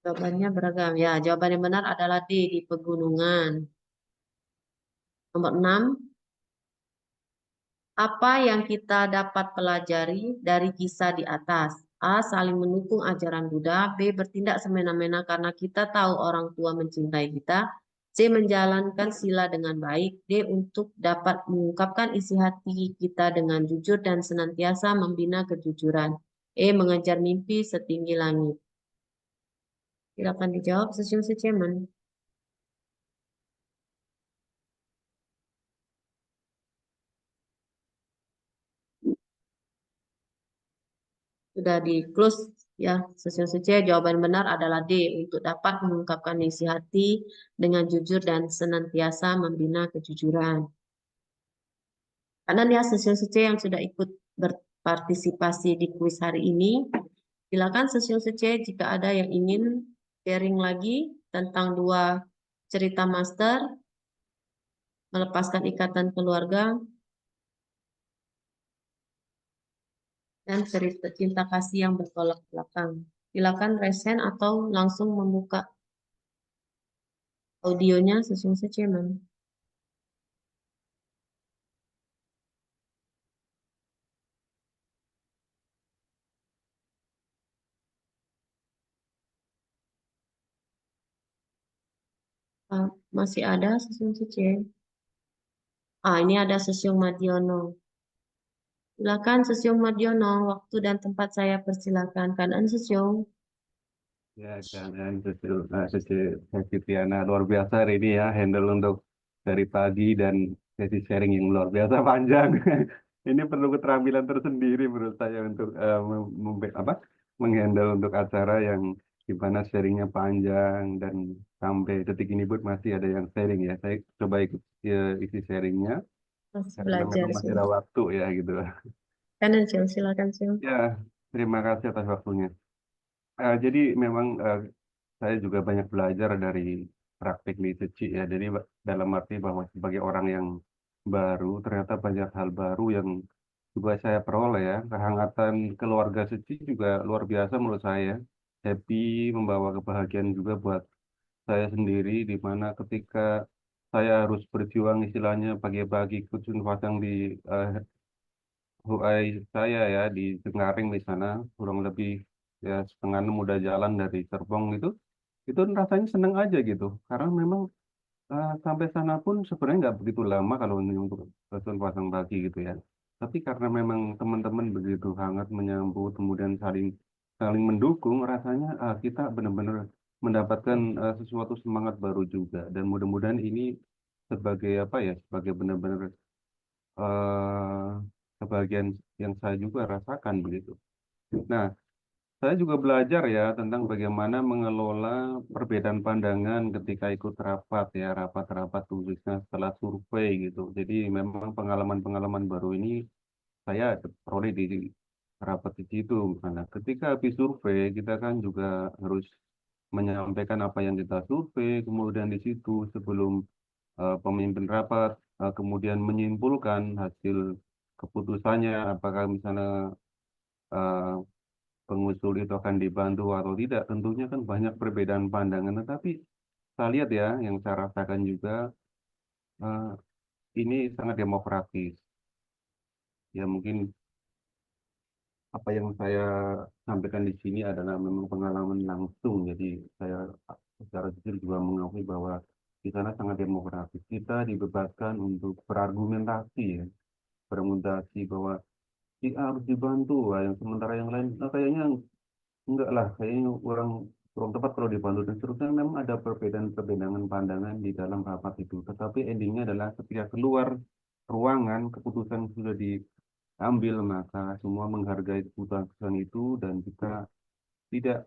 Jawabannya beragam. Ya, jawaban yang benar adalah D. Di pegunungan. Nomor 6. Apa yang kita dapat pelajari dari kisah di atas? A. Saling mendukung ajaran Buddha. B. Bertindak semena-mena karena kita tahu orang tua mencintai kita. C. Menjalankan sila dengan baik. D. Untuk dapat mengungkapkan isi hati kita dengan jujur dan senantiasa membina kejujuran. E. Mengejar mimpi setinggi langit. Silakan dijawab sesiun Ceman. Sudah di close ya, sesiun C. Jawaban benar adalah D. Untuk dapat mengungkapkan isi hati dengan jujur dan senantiasa membina kejujuran. Karena ya sesiun C yang sudah ikut berpartisipasi di kuis hari ini, silakan sesiun C jika ada yang ingin sharing lagi tentang 2 cerita master, melepaskan ikatan keluarga, dan cerita cinta kasih yang bertolak belakang. Silakan raise hand atau langsung membuka audionya sesiun Ceman. Masih ada sesiun C. Ini ada sesiun Madiono. Silakan sesiun Madiono, waktu dan tempat saya persilakan. Kanan sesiun. Ya, dan sesi Tiana luar biasa hari ini ya, handle untuk dari pagi dan sesi sharing yang luar biasa panjang. Ini perlu keterampilan tersendiri menurut saya untuk menghandle untuk acara yang gimana sharingnya panjang dan sampai detik ini pun masih ada yang sharing ya. Saya coba ikut isi sharingnya Masih karena belajar memang masih sih. ada waktu ya gitu. Kanan Sil, silakan Sil. Ya, terima kasih atas waktunya. Jadi memang saya juga banyak belajar dari praktik Lisechi ya. Jadi dalam arti bahwa sebagai orang yang baru, ternyata banyak hal baru yang juga saya peroleh ya. Kehangatan keluarga Seci juga luar biasa menurut saya. Happy, membawa kebahagiaan juga buat saya sendiri, di mana ketika saya harus berjuang istilahnya pagi-pagi kucing pasang di Huai saya ya di Cengkareng di sana kurang lebih ya setengah 6 udah jalan dari Serpong itu rasanya seneng aja gitu karena memang sampai sana pun sebenarnya nggak begitu lama kalau ini untuk stasiun Pasang Bagi gitu ya, tapi karena memang teman-teman begitu hangat menyambut kemudian saling saling mendukung rasanya kita benar-benar mendapatkan sesuatu semangat baru juga dan mudah-mudahan ini sebagai apa ya sebagai benar-benar eh, kebahagiaan yang saya juga rasakan begitu. Nah, saya juga belajar ya tentang bagaimana mengelola perbedaan pandangan ketika ikut rapat ya, rapat-rapat khususnya setelah survei gitu. Jadi memang pengalaman-pengalaman baru ini saya peroleh di rapat di situ. Misalnya ketika habis survei kita kan juga harus menyampaikan apa yang kita survei, kemudian di situ sebelum pemimpin rapat kemudian menyimpulkan hasil keputusannya, apakah misalnya eh, pengusul itu akan dibantu atau tidak, tentunya kan banyak perbedaan pandangan. Tetapi saya lihat ya, yang saya rasakan juga eh, ini sangat demokratis. Ya mungkin apa yang saya sampaikan di sini adalah memang pengalaman langsung. Jadi saya secara jujur juga mengakui bahwa di sana sangat demokratis. Kita dibebaskan untuk berargumentasi ya, berargumentasi bahwa si A harus dibantu, yang sementara yang lain kayaknya enggak lah, kayaknya kurang tepat kalau dibantu dan seterusnya. Memang ada perbedaan-perbedaan pandangan di dalam rapat itu, tetapi endingnya adalah ketika keluar ruangan keputusan sudah diambil, maka semua menghargai keputusan itu dan kita tidak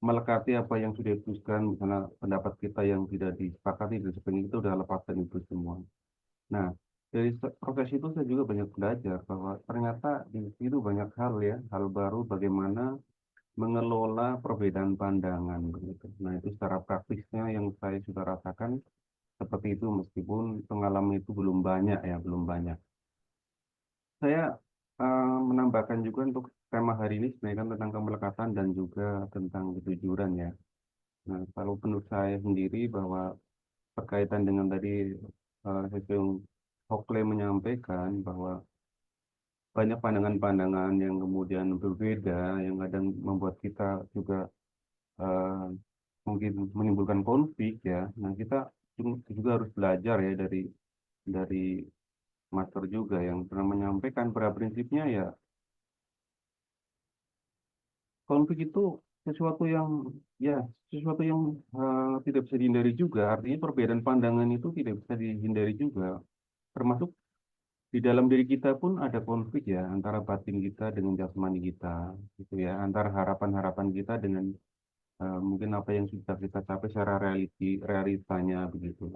melekati apa yang sudah diputuskan, misalnya pendapat kita yang tidak disepakati dan sebagainya, itu udah lepaskan itu semua. Nah, dari proses itu saya juga banyak belajar bahwa ternyata di situ banyak hal ya, hal baru bagaimana mengelola perbedaan pandangan begitu. Nah, itu secara praktisnya yang saya sudah rasakan seperti itu meskipun pengalaman itu belum banyak ya, belum banyak. Saya menambahkan juga untuk tema hari ini sebenarnya kan tentang kemelekatan dan juga tentang kejujuran ya. Nah, kalau menurut saya sendiri bahwa berkaitan dengan tadi Sesung Hokle menyampaikan bahwa banyak pandangan-pandangan yang kemudian berbeda yang kadang membuat kita juga eh, mungkin menimbulkan konflik ya. Nah, kita juga harus belajar ya dari master juga yang pernah menyampaikan pada prinsipnya ya konflik itu sesuatu yang ya sesuatu yang tidak bisa dihindari juga. Artinya perbedaan pandangan itu tidak bisa dihindari juga. Termasuk di dalam diri kita pun ada konflik ya antara batin kita dengan jasmani kita, gitu ya. Antara harapan-harapan kita dengan mungkin apa yang sudah kita capai secara realitanya begitu.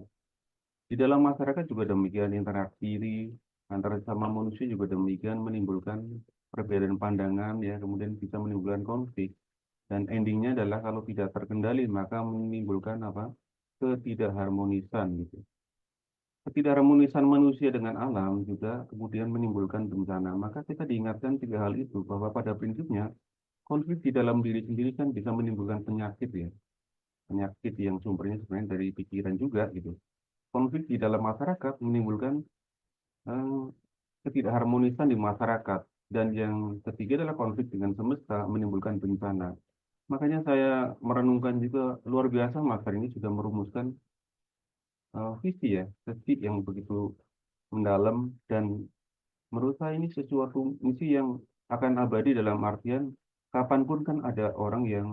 Di dalam masyarakat juga demikian interaksi antara sama manusia juga demikian menimbulkan perbedaan pandangan ya, kemudian bisa menimbulkan konflik. Dan endingnya adalah kalau tidak terkendali maka menimbulkan apa? Ketidakharmonisan gitu. Ketidakharmonisan manusia dengan alam juga kemudian menimbulkan bencana. Maka kita diingatkan tiga hal itu bahwa pada prinsipnya konflik di dalam diri sendiri kan bisa menimbulkan penyakit ya. Penyakit yang sumbernya sebenarnya dari pikiran juga gitu. Konflik di dalam masyarakat menimbulkan eh, ketidakharmonisan di masyarakat. Dan yang ketiga adalah konflik dengan semesta menimbulkan bencana. Makanya saya merenungkan juga luar biasa Master ini sudah merumuskan visi yang begitu mendalam dan menurut saya ini sesuatu misi yang akan abadi dalam artian kapanpun kan ada orang yang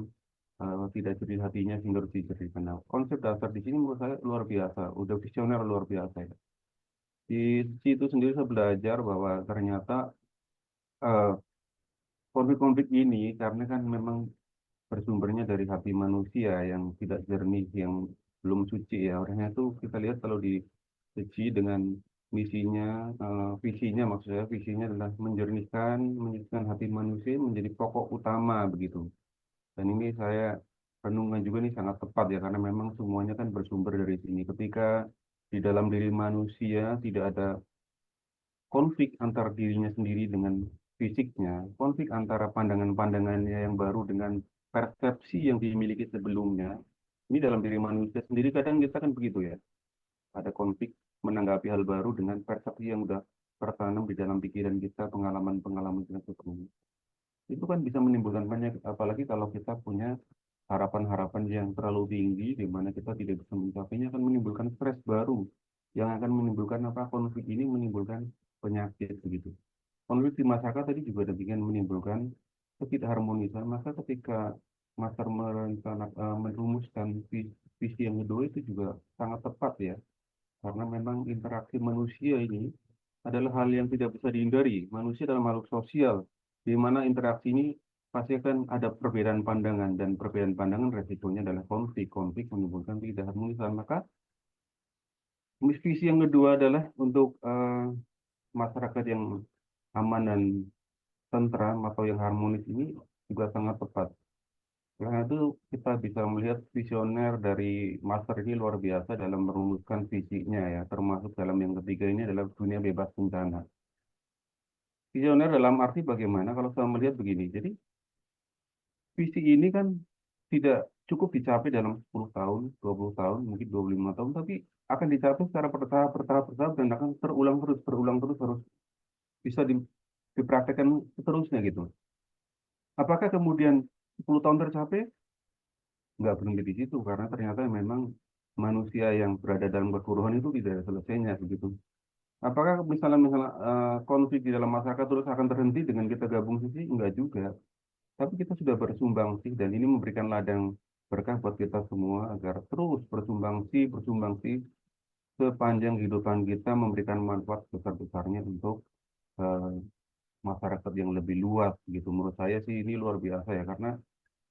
tidak jernih hatinya sehingga harus diceritakan. Nah, konsep dasar di sini menurut saya luar biasa, udah visioner luar biasa ya. Di situ sendiri saya belajar bahwa ternyata eh, konflik-konflik ini karena kan memang bersumbernya dari hati manusia yang tidak jernih, yang belum suci ya. Orangnya itu kita lihat kalau di suci dengan misinya, visinya maksudnya visinya adalah menyejukkan hati manusia menjadi pokok utama begitu. Dan ini saya renungan juga nih sangat tepat ya karena memang semuanya kan bersumber dari sini. Ketika di dalam diri manusia tidak ada konflik antar dirinya sendiri dengan fisiknya, konflik antara pandangan-pandangannya yang baru dengan persepsi yang dimiliki sebelumnya. Ini dalam diri manusia sendiri kadang kita kan begitu ya. Ada konflik menanggapi hal baru dengan persepsi yang sudah tertanam di dalam pikiran kita, pengalaman-pengalaman kita sebelumnya. Itu kan bisa menimbulkan banyak, apalagi kalau kita punya harapan-harapan yang terlalu tinggi, di mana kita tidak bisa mencapainya, akan menimbulkan stres baru, yang akan menimbulkan apa konflik ini menimbulkan penyakit begitu. Konflik di masyarakat tadi juga demikian menimbulkan ketidakharmonisan. Maka ketika Master merumuskan visi yang kedua itu juga sangat tepat ya, karena memang interaksi manusia ini adalah hal yang tidak bisa dihindari. Manusia adalah makhluk sosial, di mana interaksi ini pasti akan ada perbedaan pandangan, dan perbedaan pandangan resikonya adalah konflik menimbulkan ketidakharmonisan. Maka visi yang kedua adalah untuk masyarakat yang aman dan tentram atau yang harmonis ini juga sangat tepat. Karena itu kita bisa melihat visioner dari Master ini luar biasa dalam merumuskan visinya ya, termasuk dalam yang ketiga ini adalah dunia bebas bencana. Visioner dalam arti bagaimana kalau saya melihat begini, jadi visi ini kan tidak cukup dicapai dalam 10 tahun, 20 tahun, mungkin 25 tahun, tapi akan dicapai secara bertahap dan akan berulang terus harus bisa dipraktekkan seterusnya gitu. Apakah kemudian 10 tahun tercapai? Nggak berhenti di situ, karena ternyata memang manusia yang berada dalam kekurungan itu tidak ada selesainya begitu. Apakah misalnya konflik di dalam masyarakat terus akan terhenti dengan kita gabung sisi? Enggak juga. Tapi kita sudah bersumbangsi dan ini memberikan ladang berkah buat kita semua agar terus bersumbangsi sepanjang kehidupan kita memberikan manfaat besar-besarnya untuk eh, masyarakat yang lebih luas gitu. Menurut saya sih ini luar biasa ya karena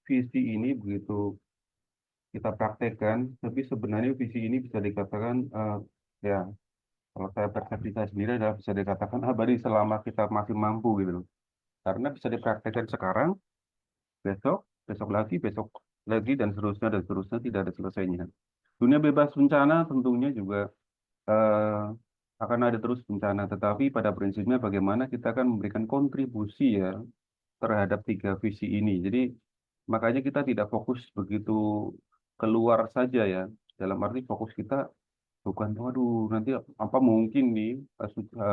visi ini begitu kita praktekkan, tapi sebenarnya visi ini bisa dikatakan ya Kalau saya persepsi saya sendiri adalah bisa dikatakan abadi selama kita masih mampu gitu loh. Karena bisa dipraktekkan sekarang, besok lagi dan seterusnya tidak ada selesainya. Dunia bebas bencana tentunya juga eh, akan ada terus bencana, tetapi pada prinsipnya bagaimana kita akan memberikan kontribusi ya terhadap tiga visi ini. Jadi makanya kita tidak fokus begitu keluar saja ya. Dalam arti fokus kita bukan, waduh nanti apa mungkin nih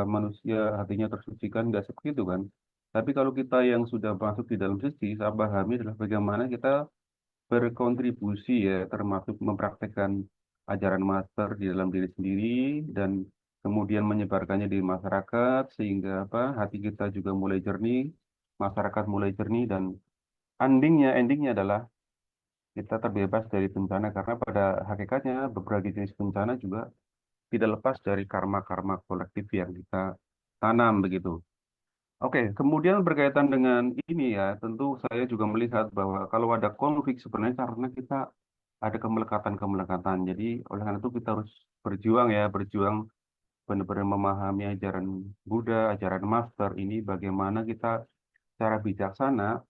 manusia hatinya tersucikan, nggak seperti itu kan. Tapi kalau kita yang sudah masuk di dalam sisi, saya pahami adalah bagaimana kita berkontribusi ya, termasuk mempraktekkan ajaran master di dalam diri sendiri dan kemudian menyebarkannya di masyarakat sehingga apa hati kita juga mulai jernih, masyarakat mulai jernih dan endingnya adalah kita terbebas dari bencana karena pada hakikatnya berbagai jenis bencana juga tidak lepas dari karma-karma kolektif yang kita tanam begitu. Oke, kemudian berkaitan dengan ini ya, tentu saya juga melihat bahwa kalau ada konflik sebenarnya karena kita ada kemelekatan-kemelekatan. Jadi oleh karena itu kita harus berjuang ya, berjuang benar-benar memahami ajaran Buddha, ajaran Master ini bagaimana kita secara bijaksana,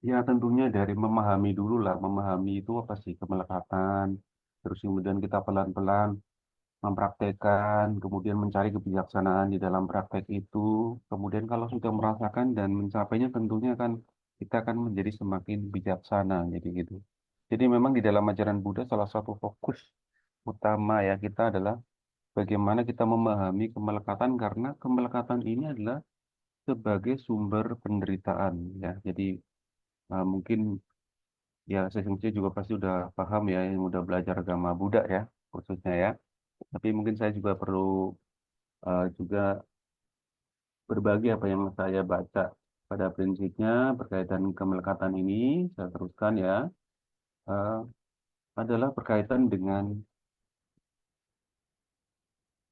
ya tentunya dari memahami dulu lah, memahami itu apa sih kemelekatan, terus kemudian kita pelan-pelan mempraktekkan, kemudian mencari kebijaksanaan di dalam praktek itu. Kemudian kalau sudah merasakan dan mencapainya tentunya kan kita akan menjadi semakin bijaksana, jadi gitu. Jadi memang di dalam ajaran Buddha salah satu fokus utama ya kita adalah bagaimana kita memahami kemelekatan karena kemelekatan ini adalah sebagai sumber penderitaan ya. Jadi mungkin ya saya juga pasti udah paham ya yang udah belajar agama Buddha ya khususnya ya. Tapi mungkin saya juga perlu juga berbagi apa yang saya baca pada prinsipnya berkaitan kemelekatan ini. Saya teruskan ya, eh, adalah berkaitan dengan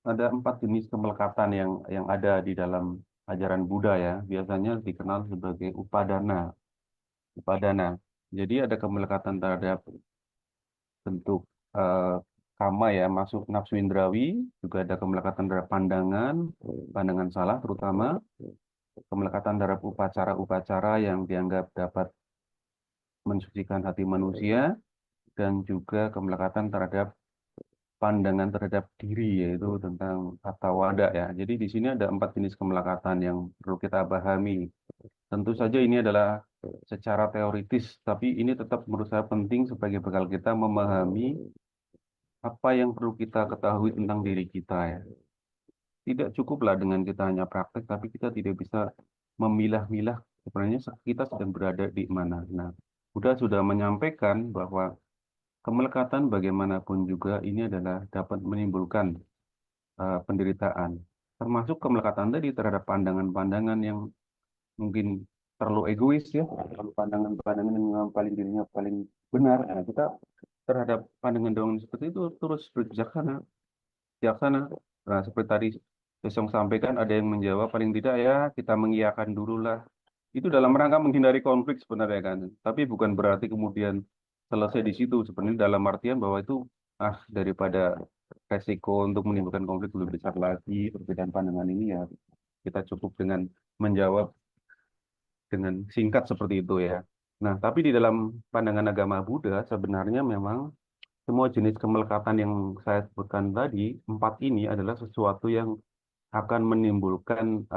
ada 4 jenis kemelekatan yang ada di dalam ajaran Buddha ya. Biasanya dikenal sebagai upadana. Upadana. Jadi ada kemelekatan terhadap bentuk eh, kama ya, masuk nafsu indrawi, juga ada kemelekatan terhadap pandangan, pandangan salah terutama, kemelekatan terhadap upacara-upacara yang dianggap dapat mensucikan hati manusia, dan juga kemelekatan terhadap pandangan terhadap diri, yaitu tentang kata wada ya. Jadi di sini ada 4 jenis kemelekatan yang perlu kita pahami. Tentu saja ini adalah secara teoritis, tapi ini tetap menurut saya penting sebagai bekal kita memahami apa yang perlu kita ketahui tentang diri kita ya. Tidak cukuplah dengan kita hanya praktek, tapi kita tidak bisa memilah-milah sebenarnya kita sedang berada di mana. Nah, sudah menyampaikan bahwa kemelekatan bagaimanapun juga ini adalah dapat menimbulkan penderitaan. Termasuk kemelekatan tadi terhadap pandangan-pandangan yang mungkin terlalu egois ya, terlalu pandangan-pandangan yang paling dirinya paling benar. Nah, kita terhadap pandangan-pandangan seperti itu terus berbijaksana. Nah, seperti tadi Besong sampaikan ada yang menjawab paling tidak ya kita mengiyakan dulu lah. Itu dalam rangka menghindari konflik sebenarnya kan. Tapi bukan berarti kemudian selesai di situ. Sebenarnya dalam artian bahwa itu daripada resiko untuk menimbulkan konflik lebih besar lagi, perbedaan pandangan ini ya kita cukup dengan menjawab dengan singkat seperti itu ya. Nah, tapi di dalam pandangan agama Buddha sebenarnya memang semua jenis kemelekatan yang saya sebutkan tadi, 4 ini adalah sesuatu yang akan menimbulkan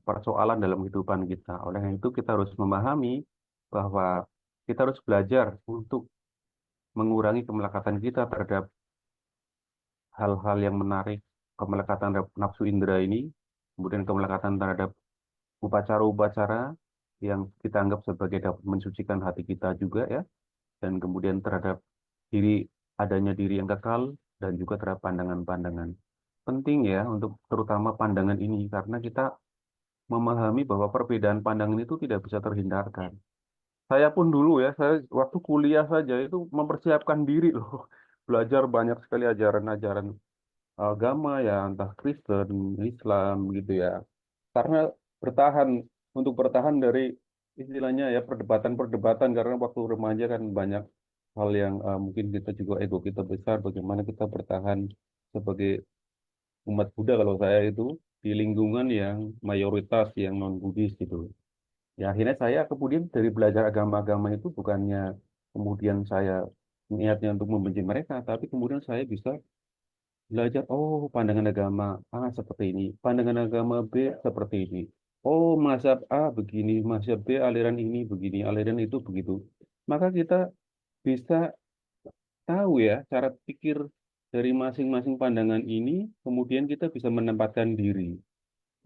persoalan dalam kehidupan kita. Oleh karena itu kita harus memahami bahwa kita harus belajar untuk mengurangi kemelekatan kita terhadap hal-hal yang menarik, kemelekatan terhadap nafsu indera ini, kemudian kemelekatan terhadap upacara-upacara yang kita anggap sebagai dapat mensucikan hati kita juga ya, dan kemudian terhadap adanya diri yang kekal, dan juga terhadap pandangan-pandangan. Penting ya untuk terutama pandangan ini, karena kita memahami bahwa perbedaan pandangan itu tidak bisa terhindarkan. Saya pun dulu ya, saya waktu kuliah saja itu mempersiapkan diri loh, belajar banyak sekali ajaran-ajaran agama ya, entah Kristen, Islam gitu ya. Karena bertahan dari istilahnya ya perdebatan-perdebatan, karena waktu remaja kan banyak hal yang mungkin kita juga ego kita besar, bagaimana kita bertahan sebagai umat Buddha kalau saya itu di lingkungan yang mayoritas yang non-Buddhis gitu. Ya akhirnya saya kemudian dari belajar agama-agama itu bukannya kemudian saya niatnya untuk membenci mereka, tapi kemudian saya bisa belajar, oh pandangan agama A seperti ini, pandangan agama B seperti ini. Oh mazhab A begini, mazhab B aliran ini begini, aliran itu begitu. Maka kita bisa tahu ya cara pikir dari masing-masing pandangan ini, kemudian kita bisa menempatkan diri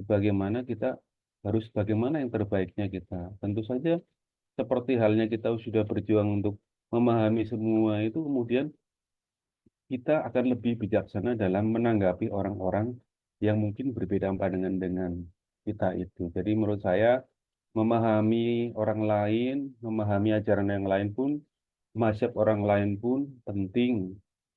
bagaimana kita harus bagaimana yang terbaiknya kita. Tentu saja seperti halnya kita sudah berjuang untuk memahami semua itu, kemudian kita akan lebih bijaksana dalam menanggapi orang-orang yang mungkin berbeda pandangan dengan kita itu. Jadi menurut saya memahami orang lain, memahami ajaran yang lain pun, mazhab orang lain pun penting,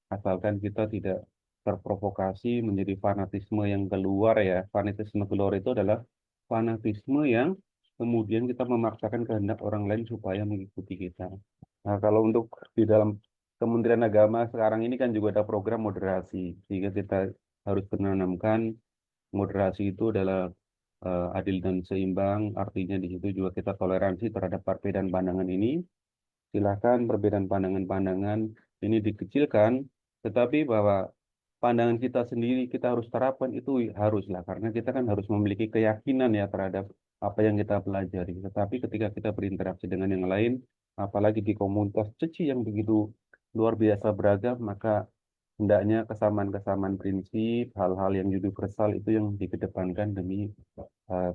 asalkan kita tidak terprovokasi menjadi fanatisme yang keluar ya. Fanatisme keluar itu adalah fanatisme yang kemudian kita memaksakan kehendak orang lain supaya mengikuti kita. Nah, kalau untuk di dalam Kementerian Agama sekarang ini kan juga ada program moderasi, sehingga kita harus menanamkan moderasi itu adalah adil dan seimbang, artinya di situ juga kita toleransi terhadap perbedaan pandangan ini. Silakan perbedaan pandangan-pandangan ini dikecilkan, tetapi bahwa pandangan kita sendiri kita harus terapkan itu haruslah, karena kita kan harus memiliki keyakinan ya terhadap apa yang kita pelajari. Tetapi ketika kita berinteraksi dengan yang lain, apalagi di komunitas ceci yang begitu luar biasa beragam, maka hendaknya kesamaan-kesamaan prinsip, hal-hal yang universal itu yang dikedepankan demi uh,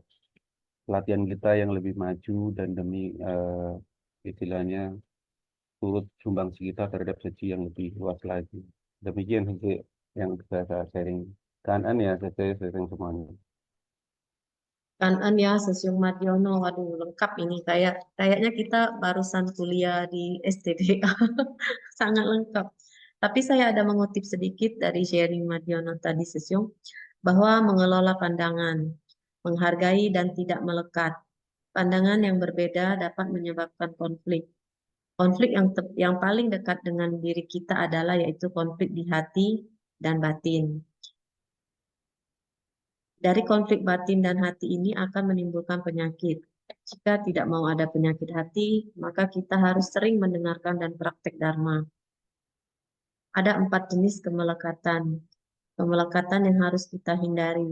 pelatihan kita yang lebih maju dan demi istilahnya turut sumbangsi kita terhadap segi yang lebih luas lagi. Demikian sih yang bisa saya sharing. Kanan ya, saya sharing semuanya. Kanan ya, Sesiung Madyono, waduh lengkap ini kayaknya kita barusan kuliah di STBA, sangat lengkap. Tapi saya ada mengutip sedikit dari sharing Madyono tadi Sesiung, bahwa mengelola pandangan, menghargai dan tidak melekat. Pandangan yang berbeda dapat menyebabkan konflik. Konflik yang paling dekat dengan diri kita adalah yaitu konflik di hati dan batin. Dari konflik batin dan hati ini akan menimbulkan penyakit. Jika tidak mau ada penyakit hati, maka kita harus sering mendengarkan dan praktek Dharma. Ada 4 jenis kemelekatan. Kemelekatan yang harus kita hindari,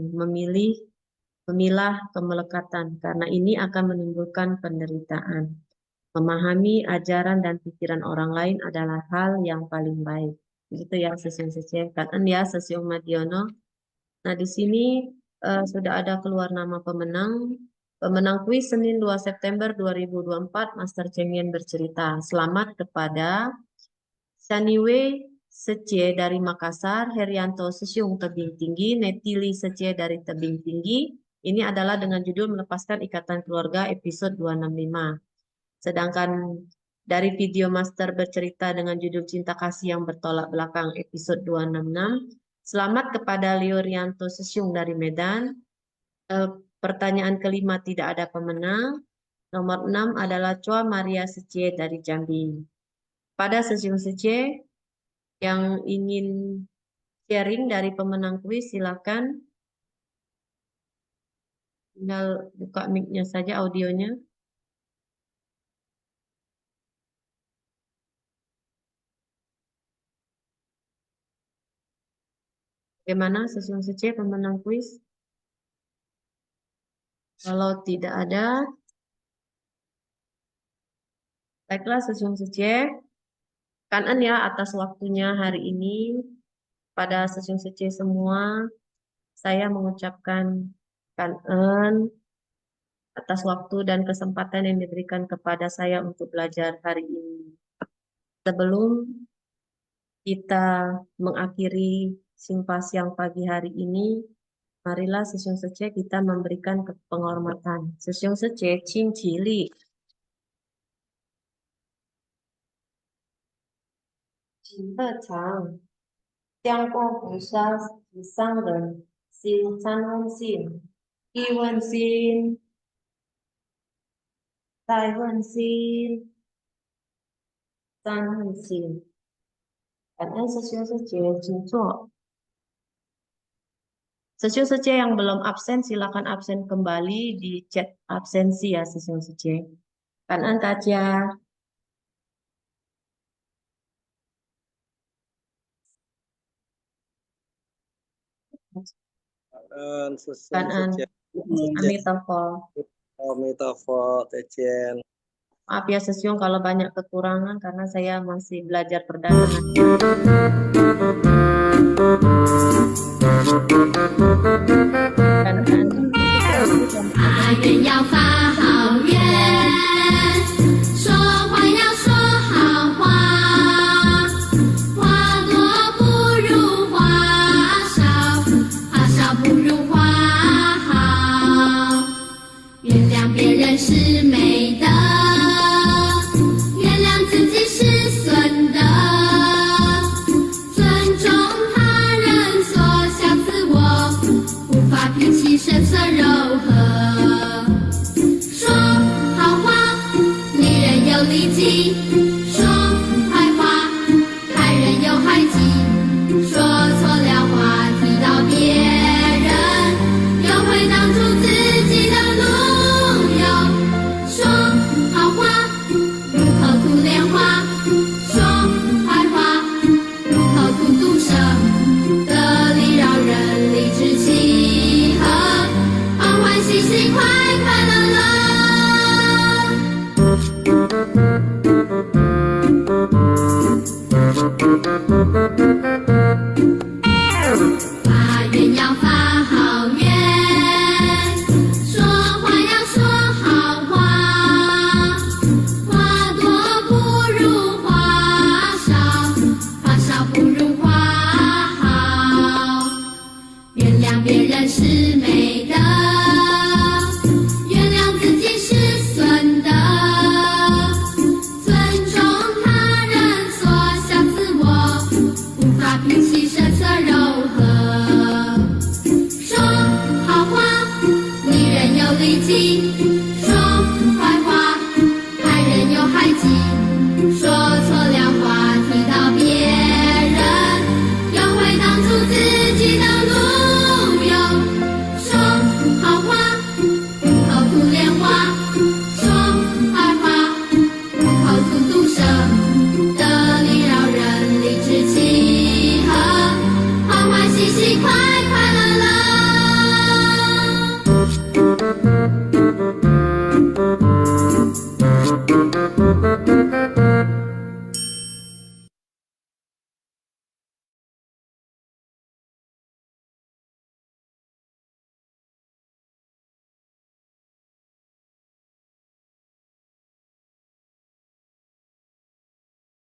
memilah kemelekatan, karena ini akan menimbulkan penderitaan. Memahami ajaran dan pikiran orang lain adalah hal yang paling baik. Begitu ya, Sesiung Kanan ya, Sesiung Madyono. Nah, di sini sudah ada keluar nama pemenang. Pemenang kuis Senin 2 September 2024, Master Cheng Yen bercerita. Selamat kepada Shaniwe Secie dari Makassar, Herianto Sesiung Tebing Tinggi, Netili Secie dari Tebing Tinggi. Ini adalah dengan judul Melepaskan Ikatan Keluarga episode 265. Sedangkan dari video Master bercerita dengan judul Cinta Kasih yang Bertolak Belakang episode 266. Selamat kepada Leo Rianto Sesiung dari Medan. Pertanyaan kelima tidak ada pemenang. Nomor 6 adalah Chua Maria Secie dari Jambi. Pada Sesiung Secie yang ingin sharing dari pemenang kuis, silakan. Tinggal buka mic-nya saja, audionya. Bagaimana Sesiung Secie pemenang kuis? Kalau tidak ada, baiklah Sesiung Secie. Kanan ya atas waktunya hari ini. Pada Sesiung Secie semua, saya mengucapkan kanan atas waktu dan kesempatan yang diberikan kepada saya untuk belajar hari ini. Sebelum kita mengakhiri simpasiang pagi hari ini, marilah Sesiung Secie kita memberikan penghormatan. Sesiung Secie, Cing Cili. 请乐长，将过菩萨与商人心三问心，一问心，再问心，三问心。感恩师兄师姐请坐。Sesiung Sece yang belum absen, silakan absen kembali di chat absensi ya Sesiung Sece. Kan Tacia. Kan Amitofo. Amitofo, Tecen. Maaf ya Sesiung kalau banyak kekurangan karena saya masih belajar perdana.